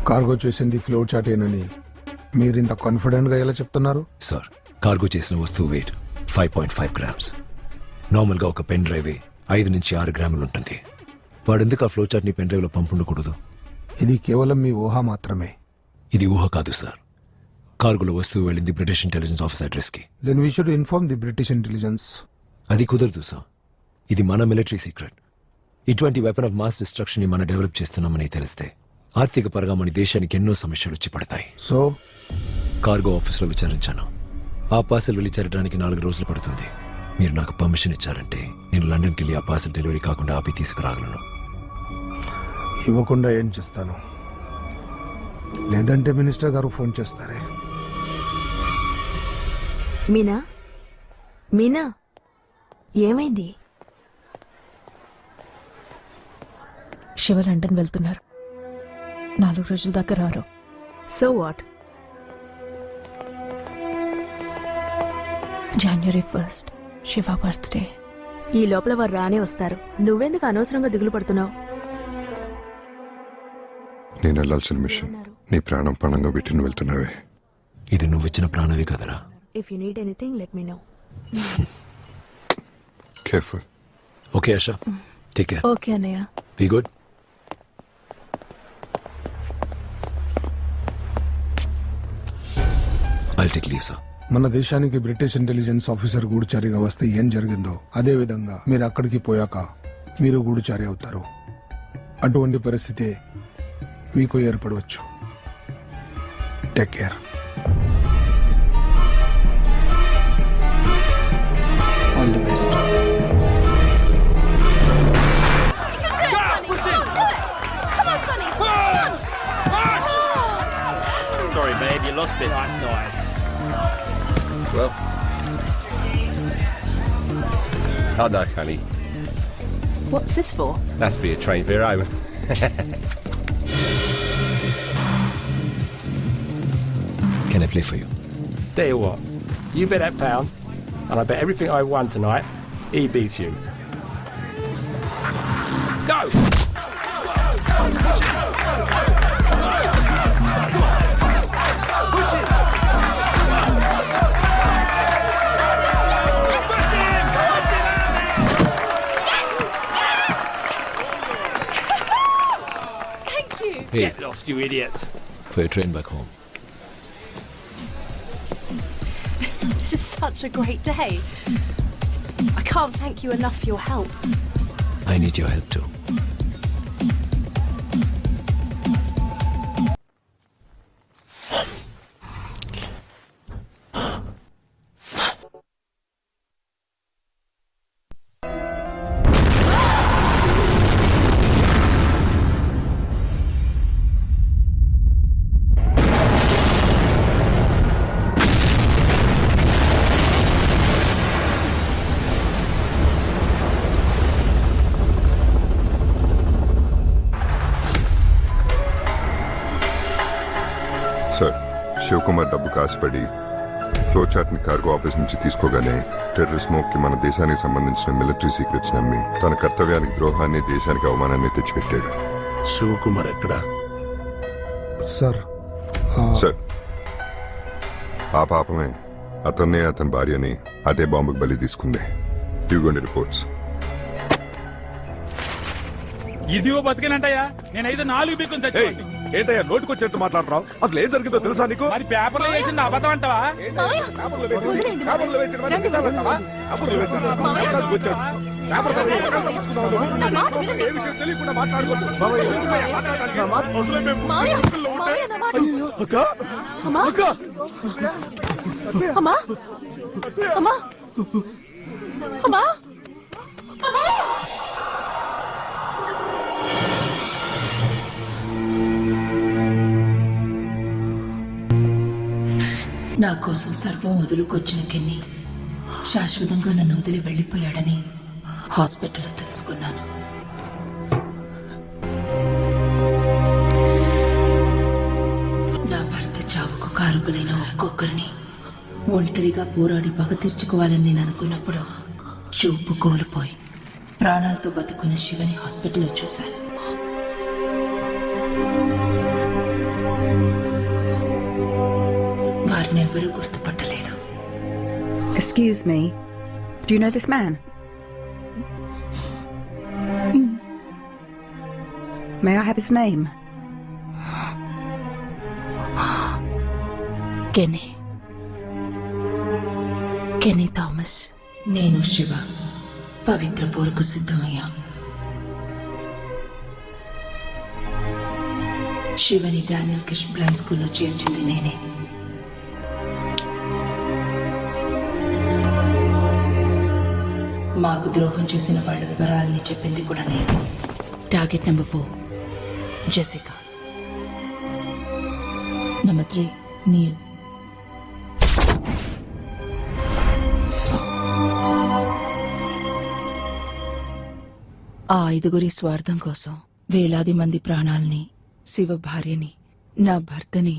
V: కార్గో చేసింది ఫ్లో చాటేనని మీరింత కాన్ఫిడెంట్ గా ఎలా చెప్తున్నారు?
N: సార్, కార్గో చేసిన వస్తువు వెయిట్ 5.5 గ్రామ్స్. నార్మల్గా ఒక పెన్ డ్రైవ్ 5 నుంచి 6 గ్రాములు ఉంటుంది. వాడెందుకు ఆ ఫ్లో చార్ట్ ని పెన్ డ్రైవ్ లో పంపుండకూడదు?
V: ఇది కేవలం మీ ఊహ మాత్రమే.
N: ఇది ఊహ కాదు సార్. కార్గోలో వస్తువు వెళ్ళింది బ్రిటిష్ ఇంటెలిజెన్స్ ఆఫీస్ అడ్రస్ కి.
V: Then we should inform the British intelligence.
N: అది కుదరదు సార్. ఇది మన మిలిటరీ సీక్రెట్. ఇటువంటి వెపన్ ఆఫ్ మాస్ డిస్ట్రక్షన్ ని మనం డెవలప్ చేస్తున్నామని తెలిస్తే ఆర్థిక పరంగా మన దేశానికి ఎన్నో సమస్యలు వచ్చి పడతాయి.
V: సో
N: కార్గో ఆఫీస్లో విచారించాను. ఆ పార్సల్ వెళ్ళి చేరడానికి 4 రోజులు పడుతుంది. మీరు నాకు పర్మిషన్ ఇచ్చారంటే నేను లండన్కి వెళ్ళి ఆ పార్సల్ డెలివరీ కాకుండా ఆపి తీసుకురాగలను.
V: ఇవ్వకుండా ఏం చేస్తాను? లేదంటే మినిస్టర్ గారు ఫోన్ చేస్తారే.
W: మీనా మీనా ఏమైంది?
I: శివ లండన్ వెళ్తున్నారు. 4 రోజుల దాకా రారు.
W: So what?
I: January 1st Shiva birthday.
W: ఈ లోపల వారు రానే వస్తారు. నువ్వెందుకు అనవసరంగా దిగులు పడుతున్నావు?
E: నేను వెళ్ళాల్సిన మిషన్ నీ ప్రాణం పణంగా పెట్టి నువ్వు వెళ్తున్నావే.
N: ఇది నువ్విచ్చిన ప్రాణమే కదరా.
W: If you need anything let me know.
E: Careful.
N: Okay Asha, take care.
I: Okay అన్నయ్య.
N: Be good. I'll take leave, sir.
V: మన దేశానికి బ్రిటిష్ ఇంటెలిజెన్స్ ఆఫీసర్ గూఢచారిగా వస్తే ఏం జరిగిందో అదే విధంగా మీరు అక్కడికి పోయాక మీరు గూఢచారి అవుతారు. అటువంటి పరిస్థితి మీకు ఏర్పడవచ్చు. Take care. All the best.
K: Sorry, babe, you lost it. That's nice.
F: Well, oh no, honey.
L: What's this for?
F: That's be a train beer over.
N: Can I play for you?
K: Tell you what, you bet that pound, and I bet everything I won tonight, he beats you. Go!
N: Hey.
K: Get lost, you idiot.
N: For your train back home.
M: This is such a great day. I can't thank you enough for your help.
N: I need your help too.
E: Sir, Shivakumar డబ్బుకు ఆశపడి flow chart ని cargo office నుంచి తీసుకోగానే terror smoke కి మన దేశానికి సంబంధించిన military secrets నమ్మి తన కర్తవ్యానికి ద్రోహాన్ని, దేశానికి అవమానాన్ని తెచ్చిపెట్టాడు.
J: శివకుమార్ ఎక్కడ?
V: సార్
E: సార్, ఆ పాపమే అతన్నే అతని భార్యని అదే బాంబుకు బలి తీసుకుంది. ఇవ్వండి రిపోర్ట్స్.
S: ఇదిగో బతికేనంటయ్యా, నేనైతే 4 బీకుని చచ్చి.
X: ఏంటయ్యా నోటుకొచ్చేట్టు మాట్లాడుతున్నావు? అసలు ఏం జరిగిందో తెలుసా నీకు?
S: మరి పేపర్లో వేసింది అబద్ధం అంటావా?
Y: నా కోసం సర్వం వదులుకొచ్చిన కెన్ని శాశ్వతంగా నన్ను వదిలి వెళ్లిపోయాడని హాస్పిటల్లో తెలుసుకున్నాను. నా భర్త చావుకు కారకులైన ఒక్కొక్కరిని ఒంటరిగా పోరాడి పగ తీర్చుకోవాలని నేను అనుకున్నప్పుడు చూపు కోల్పోయి ప్రాణాలతో బతుకున్న శివని హాస్పిటల్లో చూశాను. వారినెవ్వరూ గుర్తుపట్టలేదు.
Z: Excuse me, do you know this man? May I have his name?
Y: Kenny Thomas. నేను శివ పవిత్ర పోరుకు సిద్ధమయ్యాం. శివని డానియల్ కిష్ బ్లైండ్ స్కూల్లో చేర్చింది నేనే. మాకు ద్రోహం చేసిన వాళ్ళ వివరాలని చెప్పింది కూడా నేను. Target number 4 Jessica.
L: Number 3, Neil. ఆ 5 స్వార్థం కోసం వేలాది మంది ప్రాణాల్ని, శివ భార్యని, నా భర్తని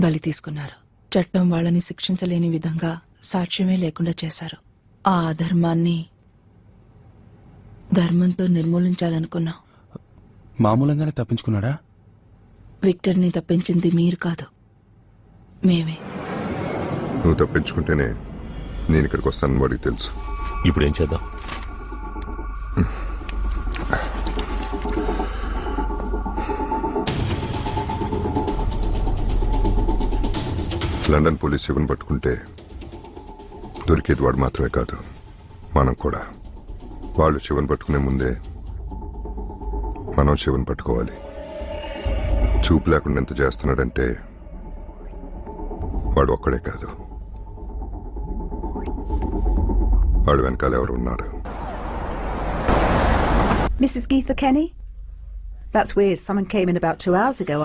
L: బలి తీసుకున్నారు. చట్టం వాళ్ళని శిక్షించలేని విధంగా సాక్ష్యమే లేకుండా చేశారు. ఆ అధర్మాన్ని ధర్మంతో నిర్మూలించాలనుకున్నాం.
B: మామూలంగానే తప్పించుకున్నాడా?
L: విక్టర్ని తప్పించింది మీరు కాదు, మేమే.
E: నువ్వు తప్పించుకుంటేనే నేను ఇక్కడికి వస్తానని వాడికి తెలుసు.
F: ఇప్పుడు ఏం చేద్దాం?
E: లండన్ పోలీస్ శివన్ పట్టుకుంటే దొరికేది వాడు మాత్రమే కాదు, మనం కూడా. వాళ్ళు శివన్ పట్టుకునే ముందే మనం శివన్ పట్టుకోవాలి. చూపు లేకుండా ఎంత చేస్తున్నాడంటే వాడు ఒక్కడే కాదు, వాడు వెనకాల ఎవరు ఉన్నారు.
Z: Mrs. Geetha Kenny? That's weird. Someone came in about 2 hours ago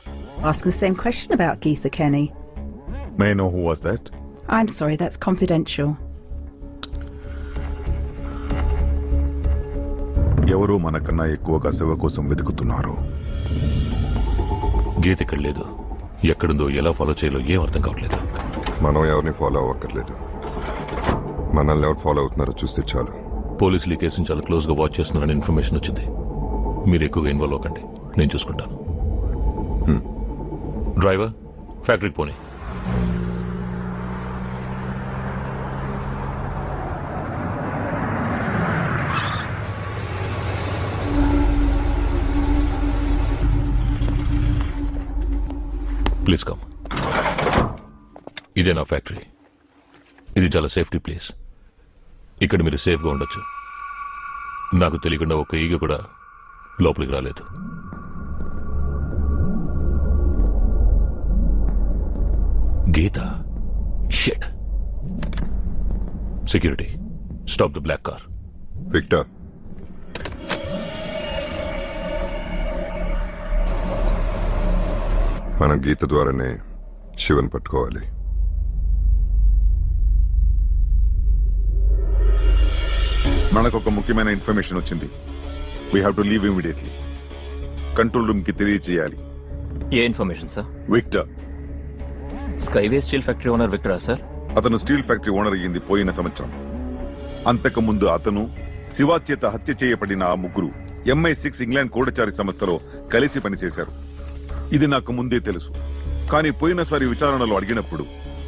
Z: asking the same question about Geetha Kenny.
D: May I know who was that?
Z: I'm sorry, that's confidential.
D: ఎవరో మనకన్నా ఎక్కువగా శివ కోసం వెతుకుతున్నారు.
F: గీత ఇక్కడ లేదు. ఎక్కడుందో ఎలా ఫాలో చేయాలో ఏం అర్థం కావట్లేదు.
E: మనం ఎవరిని ఫాలో అవ్వక్కర్లేదు, మనల్ని ఎవరు ఫాలో అవుతున్నారో చూస్తే చాలు.
F: పోలీసులు ఈ కేసుని చాలా క్లోజ్ గా వాచ్ చేస్తున్నారని ఇన్ఫర్మేషన్ వచ్చింది. మీరు ఎక్కువగా ఇన్వాల్వ్ అవ్వకండి, నేను చూసుకుంటాను. డ్రైవర్, ఫ్యాక్టరీకి పోనీ. Please come. ఇదే నా ఫ్యాక్టరీ. ఇది చాలా సేఫ్టీ ప్లేస్. ఇక్కడ మీరు సేఫ్గా ఉండొచ్చు. నాకు తెలియకుండా ఒక ఈగ కూడా లోపలికి రాలేదు. Geeta, shit. Security, stop the black car.
E: Victor, మనం గీత ద్వారానే శివన్ పట్టుకోవాలి.
D: మనకు ఒక ముఖ్యమైన ఇన్ఫర్మేషన్ వచ్చింది. We have to leave immediately. Control room కి తెలియజేయాలి.
Q: ఏ information sir?
D: Victor,
Q: Skyway steel factory owner విక్టరా సార్?
D: అతను స్టీల్ ఫ్యాక్టరీ ఓనర్ అయ్యింది పోయిన సంవత్సరం. అంతకు ముందు అతను శివ చేత హత్య చేయబడిన ఆ ముగ్గురు MI6 ఇంగ్లాండ్ గూఢచారి సంస్థలో కలిసి పనిచేశారు. ఇది నాకు ముందే తెలుసు. కానీ పోయినసారి విచారణలో అడిగినప్పుడు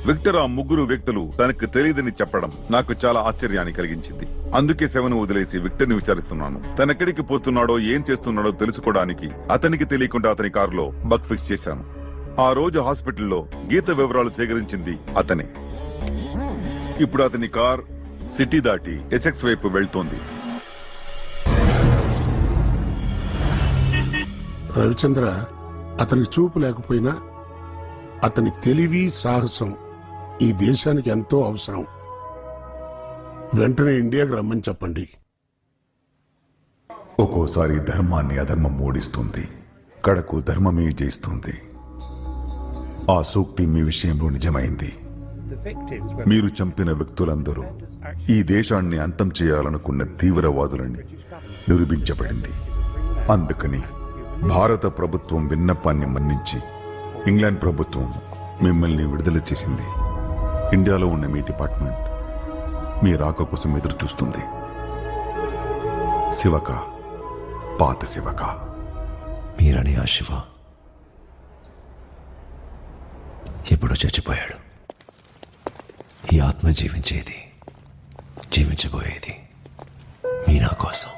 D: విక్టర్ ఆ ముగ్గురు వ్యక్తులు తనకు తెలియదని చెప్పడం నాకు చాలా ఆశ్చర్యాన్ని కలిగించింది. అందుకే శివను వదిలేసి విక్టర్ ని విచారిస్తున్నాను. తనెక్కడికి పోతున్నాడో ఏం చేస్తున్నాడో తెలుసుకోవడానికి అతనికి తెలియకుండా అతని కారులో బగ్ ఫిక్స్ చేశాను. ఆ రోజు హాస్పిటల్లో గీత వివరాలు సేకరించింది అతనే. ఇప్పుడు అతని కార్ సిటీ దాటి ఎసెక్స్ వైపు వెళ్తోంది.
J: రవిచంద్ర, అతని చూపు లేకపోయినా అతని తెలివి, సాహసం ఈ దేశానికి ఎంతో అవసరం. వెంటనే ఇండియాకి రమ్మని చెప్పండి.
D: ఒక్కోసారి ధర్మాన్ని అధర్మం ఓడిస్తుంది, కడకు ధర్మమే జయిస్తుంది. ఆ సూక్తి మీ విషయంలో నిజమైంది. మీరు చంపిన వ్యక్తులందరూ ఈ దేశాన్ని అంతం చేయాలనుకున్న తీవ్రవాదులని నిరూపించబడింది. అందుకని భారత ప్రభుత్వం విన్నపాన్ని మన్నించి ఇంగ్లాండ్ ప్రభుత్వం మిమ్మల్ని విడుదల చేసింది. ఇండియాలో ఉన్న మీ డిపార్ట్మెంట్ మీ రాక కోసం ఎదురు చూస్తుంది. శివక, పాత శివక.
N: మీరని ఆ శివ ఎప్పుడో చచ్చిపోయాడు. ఈ ఆత్మ జీవించేది, జీవించబోయేది మీనా కోసం.